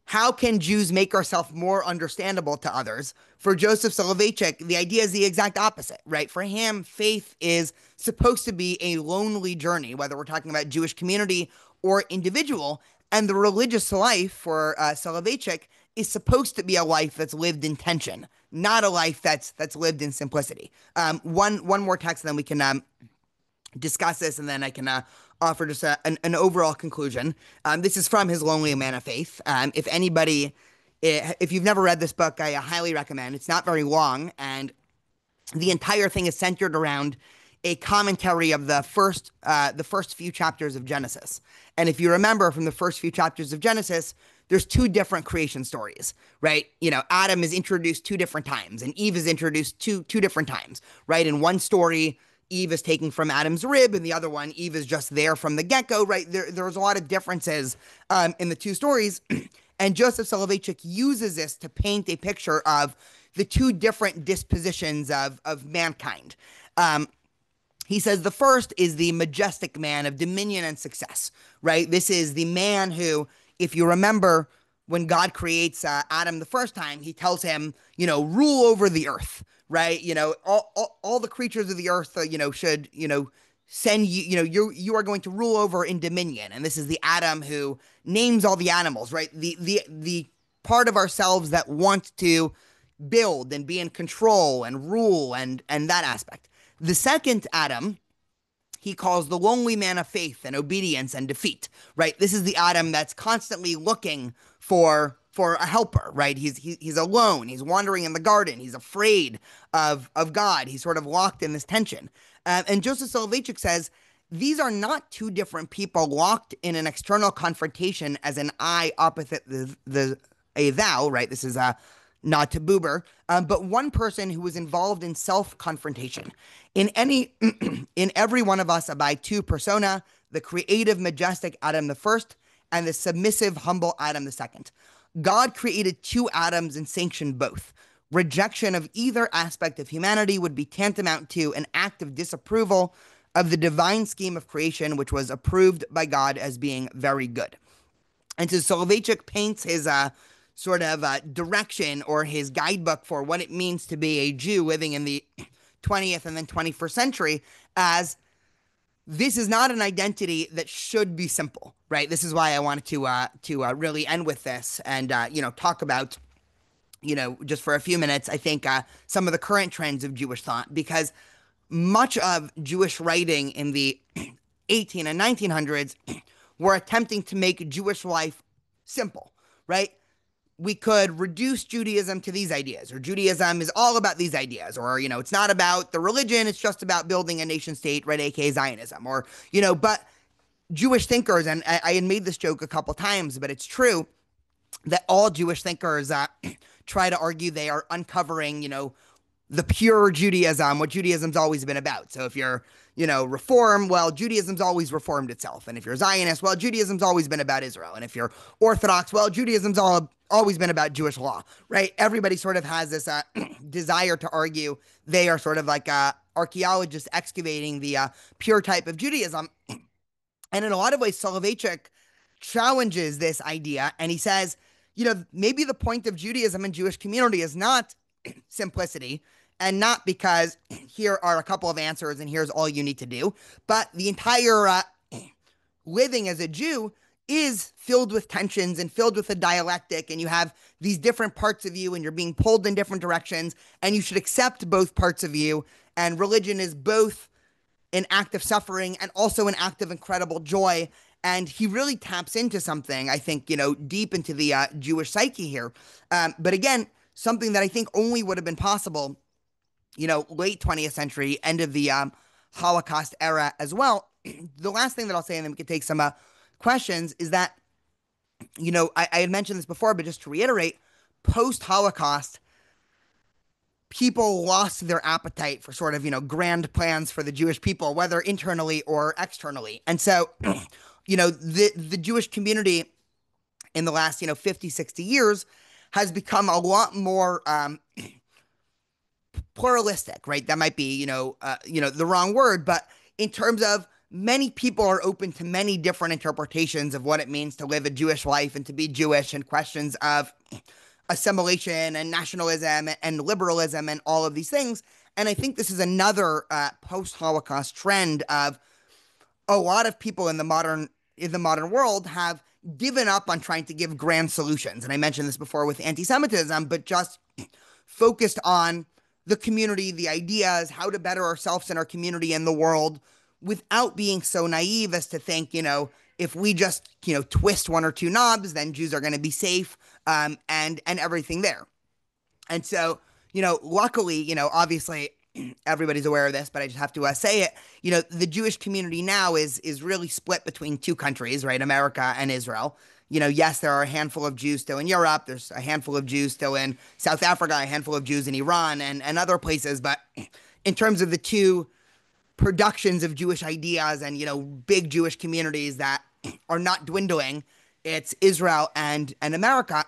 how can Jews make ourselves more understandable to others? For Joseph Soloveitchik, the idea is the exact opposite, right? For him, faith is supposed to be a lonely journey, whether we're talking about Jewish community or individual. And the religious life for Soloveitchik is supposed to be a life that's lived in tension, not a life that's lived in simplicity. One more text, and then we can discuss this, and then I can offer just an overall conclusion. This is from his Lonely Man of Faith. If you've never read this book, I highly recommend. It's not very long, and the entire thing is centered around a commentary of the first few chapters of Genesis. And if you remember from the first few chapters of Genesis, there's two different creation stories, right? Adam is introduced two different times, and Eve is introduced two different times, right? In one story, Eve is taken from Adam's rib, and the other one, Eve is just there from the get-go, right? There's a lot of differences in the two stories, and Joseph Soloveitchik uses this to paint a picture of the two different dispositions of mankind. He says the first is the majestic man of dominion and success, right? This is the man who, if you remember, when God creates Adam the first time, he tells him, rule over the earth, right? All the creatures of the earth, should, send you, you are going to rule over in dominion. And this is the Adam who names all the animals, right? The part of ourselves that want to build and be in control and rule and that aspect. The second Adam he calls the lonely man of faith and obedience and defeat, right? This is the Adam that's constantly looking for a helper, right? He's alone. He's wandering in the garden. He's afraid of God. He's sort of locked in this tension. And Joseph Soloveitchik says, these are not two different people locked in an external confrontation as an I opposite a thou, right? This is a nod to Buber, but one person who was involved in self-confrontation. In every one of us abide two persona, the creative, majestic Adam the first, and the submissive, humble Adam the second. God created two Adams and sanctioned both. Rejection of either aspect of humanity would be tantamount to an act of disapproval of the divine scheme of creation, which was approved by God as being very good. And so Soloveitchik paints his sort of direction or his guidebook for what it means to be a Jew living in the 20th and then 21st century as this is not an identity that should be simple, right? This is why I wanted to really end with this and, talk about, just for a few minutes, I think some of the current trends of Jewish thought, because much of Jewish writing in the 18 and 1900s were attempting to make Jewish life simple, right? We could reduce Judaism to these ideas, or Judaism is all about these ideas, or, it's not about the religion, it's just about building a nation state, right, aka Zionism, or, but Jewish thinkers, and I had made this joke a couple times, but it's true that all Jewish thinkers try to argue they are uncovering, the pure Judaism, what Judaism's always been about. So if you're, Reform, well, Judaism's always reformed itself. And if you're Zionist, well, Judaism's always been about Israel. And if you're Orthodox, well, Judaism's always been about Jewish law, right? Everybody sort of has this desire to argue they are sort of like archaeologists excavating the pure type of Judaism. And in a lot of ways, Soloveitchik challenges this idea. And he says, maybe the point of Judaism and Jewish community is not simplicity, and not because here are a couple of answers and here's all you need to do, but the entire living as a Jew is filled with tensions and filled with a dialectic, and you have these different parts of you and you're being pulled in different directions, and you should accept both parts of you. And religion is both an act of suffering and also an act of incredible joy. And he really taps into something, I think, deep into the Jewish psyche here. But again, something that I think only would have been possible, late 20th century, end of the Holocaust era as well. The last thing that I'll say, and then we can take some questions, is that, I had mentioned this before, but just to reiterate, post-Holocaust, people lost their appetite for sort of, grand plans for the Jewish people, whether internally or externally. And so, the Jewish community in the last, 50, 60 years has become a lot more pluralistic, right? That might be, the wrong word, but in terms of many people are open to many different interpretations of what it means to live a Jewish life and to be Jewish, and questions of assimilation and nationalism and liberalism and all of these things. And I think this is another post-Holocaust trend of a lot of people in the modern world have given up on trying to give grand solutions. And I mentioned this before with anti-Semitism, but just focused on the community, the ideas, how to better ourselves and our community and the world, without being so naive as to think, if we just, twist one or two knobs, then Jews are going to be safe, and everything there. And so, luckily, obviously everybody's aware of this, but I just have to say it, the Jewish community now is really split between two countries, right? America and Israel. Yes, there are a handful of Jews still in Europe. There's a handful of Jews still in South Africa, a handful of Jews in Iran and other places. But in terms of the two productions of Jewish ideas and, big Jewish communities that are not dwindling, it's Israel and America.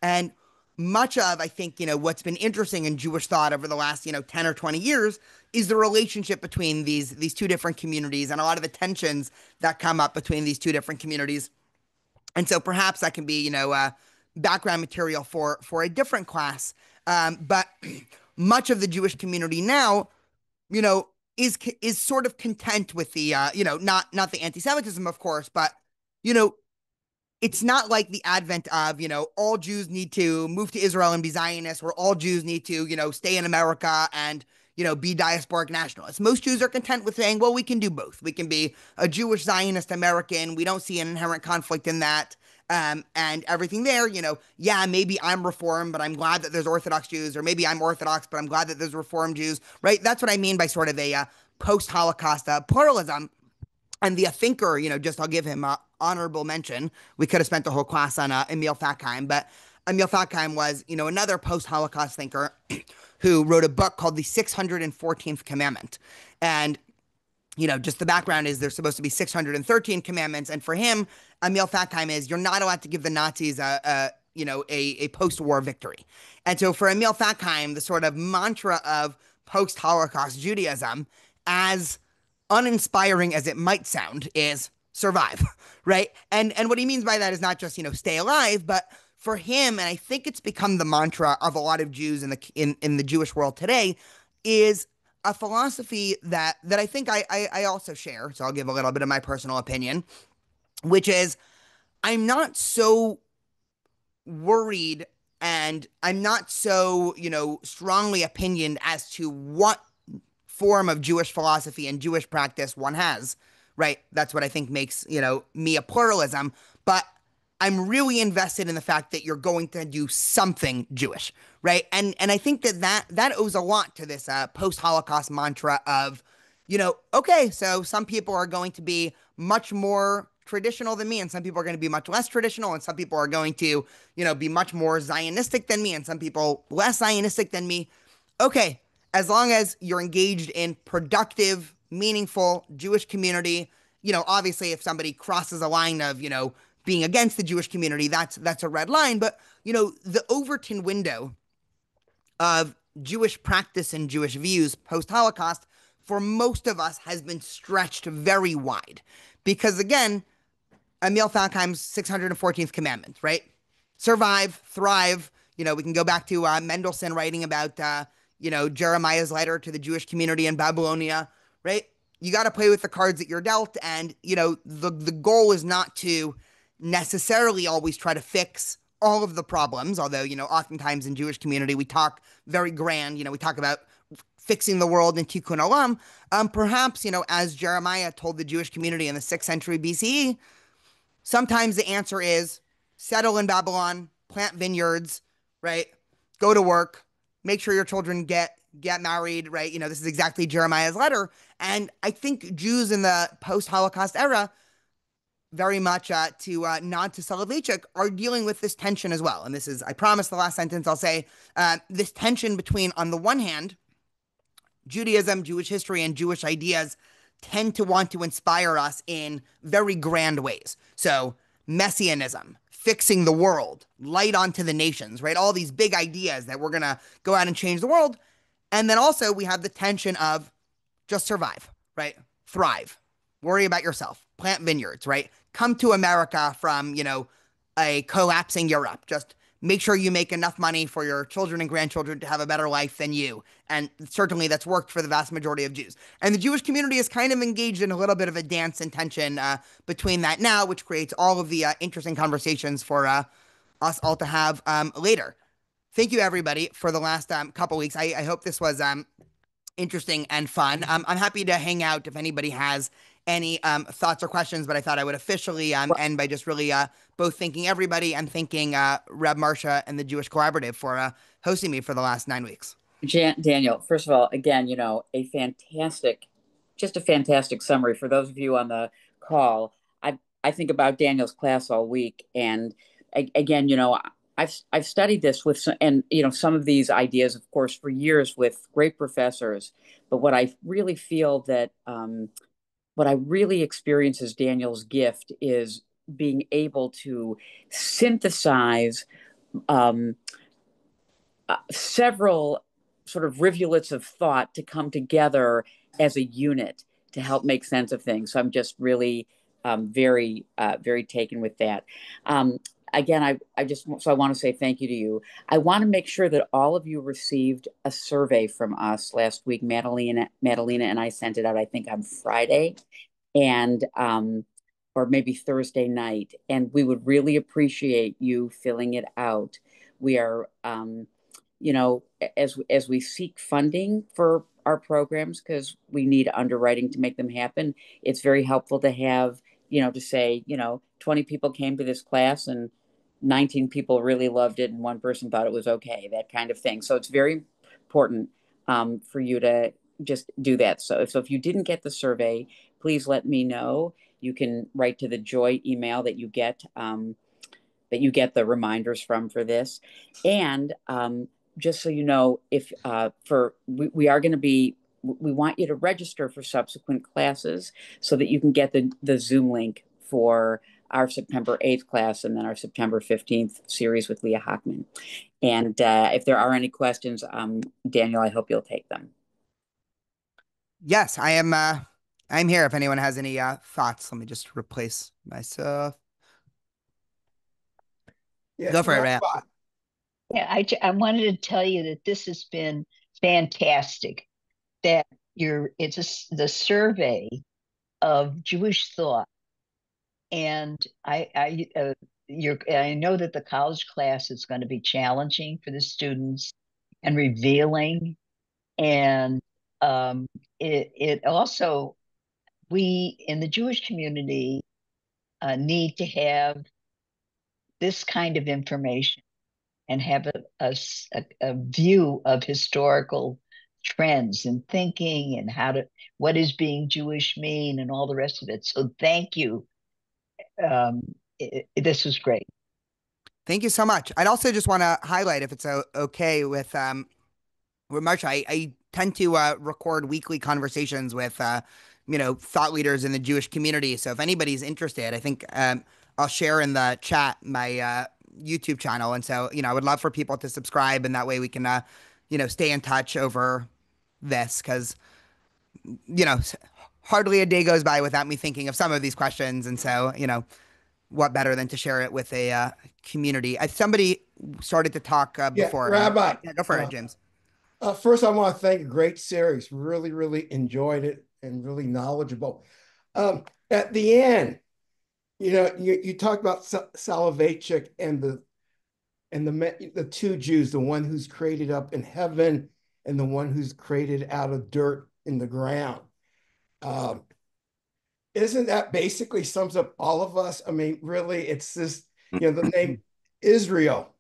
And much of, I think, what's been interesting in Jewish thought over the last, 10 or 20 years is the relationship between these two different communities and a lot of the tensions that come up between these two different communities. And so perhaps that can be, background material for a different class. But much of the Jewish community now, is sort of content with the, not the anti-Semitism, of course, but, it's not like the advent of, all Jews need to move to Israel and be Zionists, or all Jews need to, stay in America and, be diasporic nationalists. Most Jews are content with saying, well, we can do both. We can be a Jewish Zionist American. We don't see an inherent conflict in that. And everything there, yeah, maybe I'm Reformed, but I'm glad that there's Orthodox Jews, or maybe I'm Orthodox, but I'm glad that there's Reformed Jews, right? That's what I mean by sort of a post-Holocaust pluralism. And the thinker, just I'll give him honorable mention. We could have spent the whole class on Emil Durkheim, but Emil Durkheim was, another post-Holocaust thinker who wrote a book called The 614th Commandment. And, just the background is there's supposed to be 613 commandments. And for him, Emil Durkheim is, you're not allowed to give the Nazis a post-war victory. And so for Emil Durkheim, the sort of mantra of post-Holocaust Judaism, as uninspiring as it might sound, is survive, right? And what he means by that is not just, stay alive, but for him, and I think it's become the mantra of a lot of Jews in the Jewish world today, is a philosophy that I think I also share. So I'll give a little bit of my personal opinion, which is I'm not so worried and I'm not so, strongly opinioned as to what form of Jewish philosophy and Jewish practice one has, right? That's what I think makes, me a pluralism. But I'm really invested in the fact that you're going to do something Jewish, right? And I think that owes a lot to this post-Holocaust mantra of, okay, so some people are going to be much more traditional than me, and some people are going to be much less traditional, and some people are going to, be much more Zionistic than me, and some people less Zionistic than me. Okay, as long as you're engaged in productive, meaningful Jewish community, obviously if somebody crosses a line of, being against the Jewish community, that's a red line. But, the Overton window of Jewish practice and Jewish views post-Holocaust for most of us has been stretched very wide. Because again, Emil Durkheim's 614th commandment, right? Survive, thrive. We can go back to Mendelssohn writing about, Jeremiah's letter to the Jewish community in Babylonia, right? You got to play with the cards that you're dealt. And, the goal is not to necessarily always try to fix all of the problems. Although, oftentimes in Jewish community, we talk very grand, we talk about fixing the world in Tikkun Olam. Perhaps, as Jeremiah told the Jewish community in the 6th century BCE, sometimes the answer is settle in Babylon, plant vineyards, right? Go to work, make sure your children get married, right? This is exactly Jeremiah's letter. And I think Jews in the post-Holocaust era, very much to nod to Soloveitchik, are dealing with this tension as well. And this is, I promise the last sentence I'll say, this tension between, on the one hand, Judaism, Jewish history, and Jewish ideas tend to want to inspire us in very grand ways. So messianism, fixing the world, light onto the nations, right? All these big ideas that we're going to go out and change the world. And then also we have the tension of just survive, right? Thrive, worry about yourself, plant vineyards, right? Come to America from, a collapsing Europe. Just make sure you make enough money for your children and grandchildren to have a better life than you. And certainly that's worked for the vast majority of Jews. And the Jewish community is kind of engaged in a little bit of a dance and tension between that now, which creates all of the interesting conversations for us all to have later. Thank you, everybody, for the last couple weeks. I hope this was interesting and fun. I'm happy to hang out if anybody has any thoughts or questions, but I thought I would officially end by just really both thanking everybody and thanking Reb Marsha and the Jewish Collaborative for hosting me for the last 9 weeks. Daniel, first of all, again, a fantastic summary for those of you on the call. I think about Daniel's class all week, and again, I've studied this with some of these ideas, of course, for years with great professors. But what I really feel that what I really experience as Daniel's gift is being able to synthesize several sort of rivulets of thought to come together as a unit to help make sense of things. So I'm just really very taken with that. Again, I want to say thank you to you. I want to make sure that all of you received a survey from us last week. Madalena and I sent it out, I think, on Friday, and or maybe Thursday night. And we would really appreciate you filling it out. We are, as we seek funding for our programs, because we need underwriting to make them happen, it's very helpful to have, to say, 20 people came to this class and 19 people really loved it and one person thought it was okay, that kind of thing. So it's very important for you to just do that. So if you didn't get the survey, please let me know. You can write to the Joy email that you get the reminders from for this. And just so you know, if we are going to be, we want you to register for subsequent classes so that you can get the Zoom link for our September 8th class and then our September 15th series with Leah Hockman. And if there are any questions, Daniel, I hope you'll take them. Yes, I am. I'm here if anyone has any thoughts. Let me just replace myself. Yeah, Go for it, Ray. Yeah, I wanted to tell you that this has been fantastic. That the survey of Jewish thought, and I know that the college class is going to be challenging for the students and revealing, and it also, we in the Jewish community need to have this kind of information and have a view of historical trends and thinking and what does being Jewish mean and all the rest of it. So thank you. This was great. Thank you so much. I'd also just want to highlight, if it's okay with Marsha, I tend to record weekly conversations with thought leaders in the Jewish community. So if anybody's interested, I think I'll share in the chat my YouTube channel. And so, I would love for people to subscribe, and that way we can, stay in touch over this, because, hardly a day goes by without me thinking of some of these questions. And so, what better than to share it with a community? Somebody started to talk before. Rabbi. Yeah, go for it, James. First, I want to thank a great series. Really, really enjoyed it and really knowledgeable. At the end, you talked about Soloveitchik and the two Jews, the one who's created up in heaven and the one who's created out of dirt in the ground. Isn't that basically sums up all of us? I mean, really, it's this, the name Israel,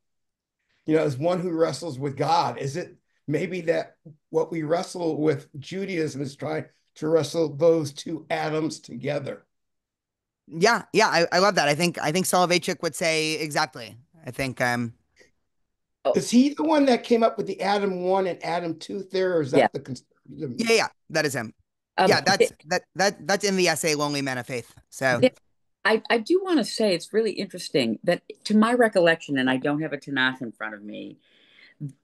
is one who wrestles with God. Is it maybe that what we wrestle with Judaism is trying to wrestle those two atoms together? Yeah, I love that. I think Soloveitchik would say exactly. I think Is he the one that came up with the atom 1 and atom 2 theory, or is that the conservative? Yeah, that is him. Yeah, that's in the essay Lonely Men of Faith. So I do want to say it's really interesting that, to my recollection, and I don't have a Tanakh in front of me,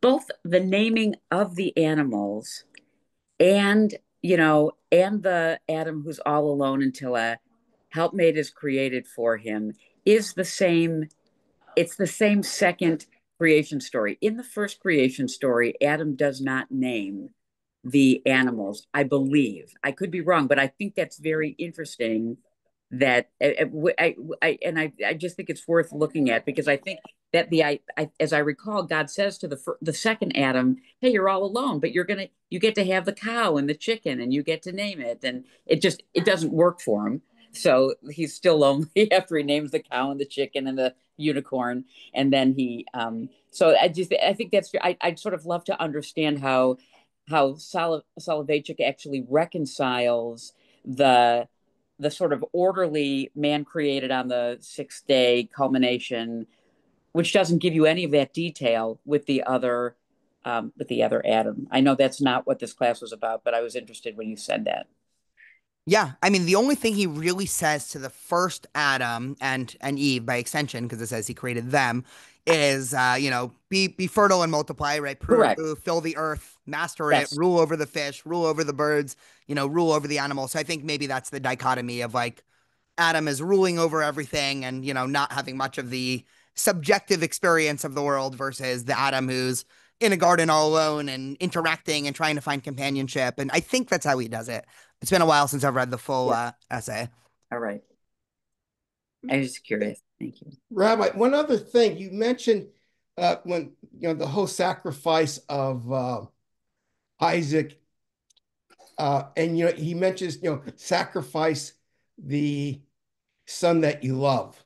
both the naming of the animals and the Adam who's all alone until a helpmate is created for him is the same. It's the same second creation story. In the first creation story, Adam does not name the animals, I believe. I could be wrong, but I think that's very interesting. That I just think it's worth looking at, because I think that as I recall, God says to the second Adam, "Hey, you're all alone, but you get to have the cow and the chicken, and you get to name it." And it doesn't work for him. So he's still lonely after he names the cow and the chicken and the unicorn, and then So I think I'd sort of love to understand how Soloveitchik actually reconciles the sort of orderly man created on the sixth day culmination, which doesn't give you any of that detail with the other Adam. I know that's not what this class was about, but I was interested when you said that. yeah, I mean, the only thing he really says to the first Adam and Eve, by extension, because it says he created them, is be fertile and multiply, right? Correct. Fill the earth, master Yes. it, rule over the fish, rule over the birds, rule over the animals. So I think maybe that's the dichotomy of, like, Adam is ruling over everything and not having much of the subjective experience of the world, versus the Adam who's in a garden all alone and interacting and trying to find companionship. And I think that's how he does it. It's been a while since I've read the full essay. All right. I was curious. Thank you. Rabbi, one other thing you mentioned when the whole sacrifice of Isaac, and he mentions sacrifice the son that you love.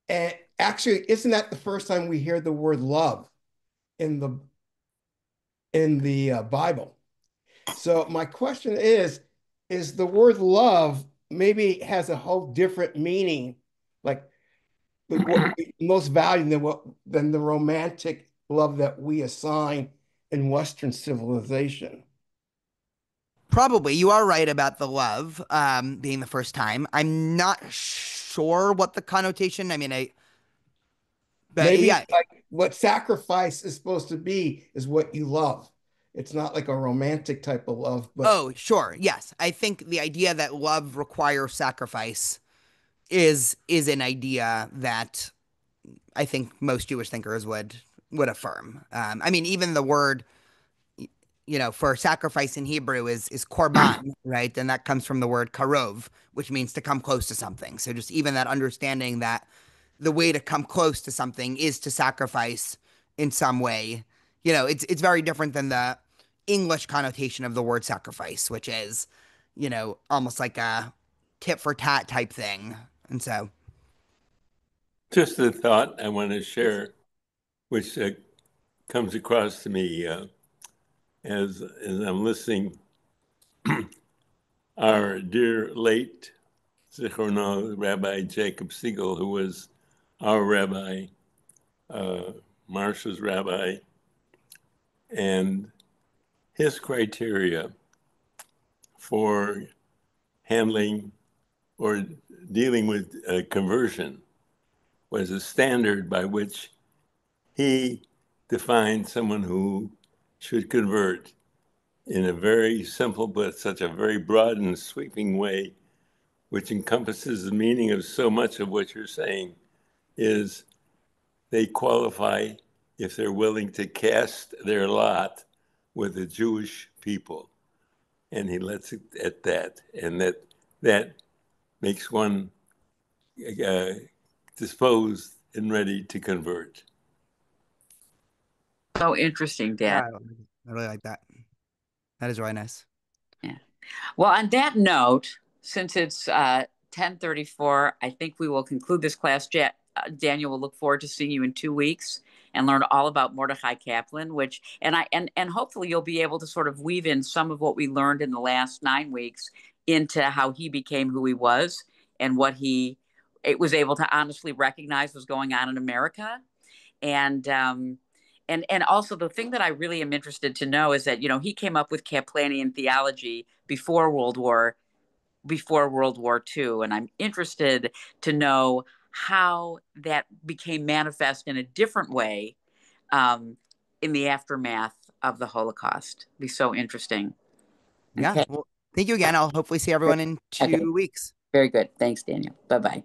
And actually, isn't that the first time we hear the word love in the Bible? So my question is the word love maybe has a whole different meaning, like what most valued than the romantic love that we assign in Western civilization? Probably. You are right about the love being the first time. I'm not sure what the connotation, but Maybe yeah. like what sacrifice is supposed to be is what you love. It's not like a romantic type of love, but Oh, sure. Yes. I think the idea that love requires sacrifice is an idea that I think most Jewish thinkers would affirm. Even the word for sacrifice in Hebrew is korban, right? And that comes from the word karov, which means to come close to something. So just even that understanding that the way to come close to something is to sacrifice in some way. It's very different than the English connotation of the word sacrifice, which is, almost like a tit for tat type thing. And so, Just a thought I want to share, which comes across to me as I'm listening. Our dear late Zichrono Rabbi Jacob Siegel, who was our rabbi, Marsha's rabbi, and his criteria for handling or dealing with conversion was a standard by which he defined someone who should convert in a very simple but such a very broad and sweeping way, which encompasses the meaning of so much of what you're saying, is they qualify if they're willing to cast their lot with the Jewish people. And he lets it at that. And that makes one disposed and ready to convert. So interesting, Dan. yeah, I really like that. That is really nice. Yeah. Well, on that note, since it's 10:34, I think we will conclude this class. Daniel will look forward to seeing you in 2 weeks and learn all about Mordechai Kaplan, and hopefully you'll be able to sort of weave in some of what we learned in the last 9 weeks into how he became who he was and what it was able to honestly recognize was going on in America. And also the thing that I really am interested to know is that he came up with Kaplanian theology before World War II, and I'm interested to know how that became manifest in a different way um, in the aftermath of the Holocaust. It'd be so interesting. Yeah. Okay. Well, thank you again. I'll hopefully see everyone in Okay. 2 weeks. Very good. Thanks, Daniel. Bye bye.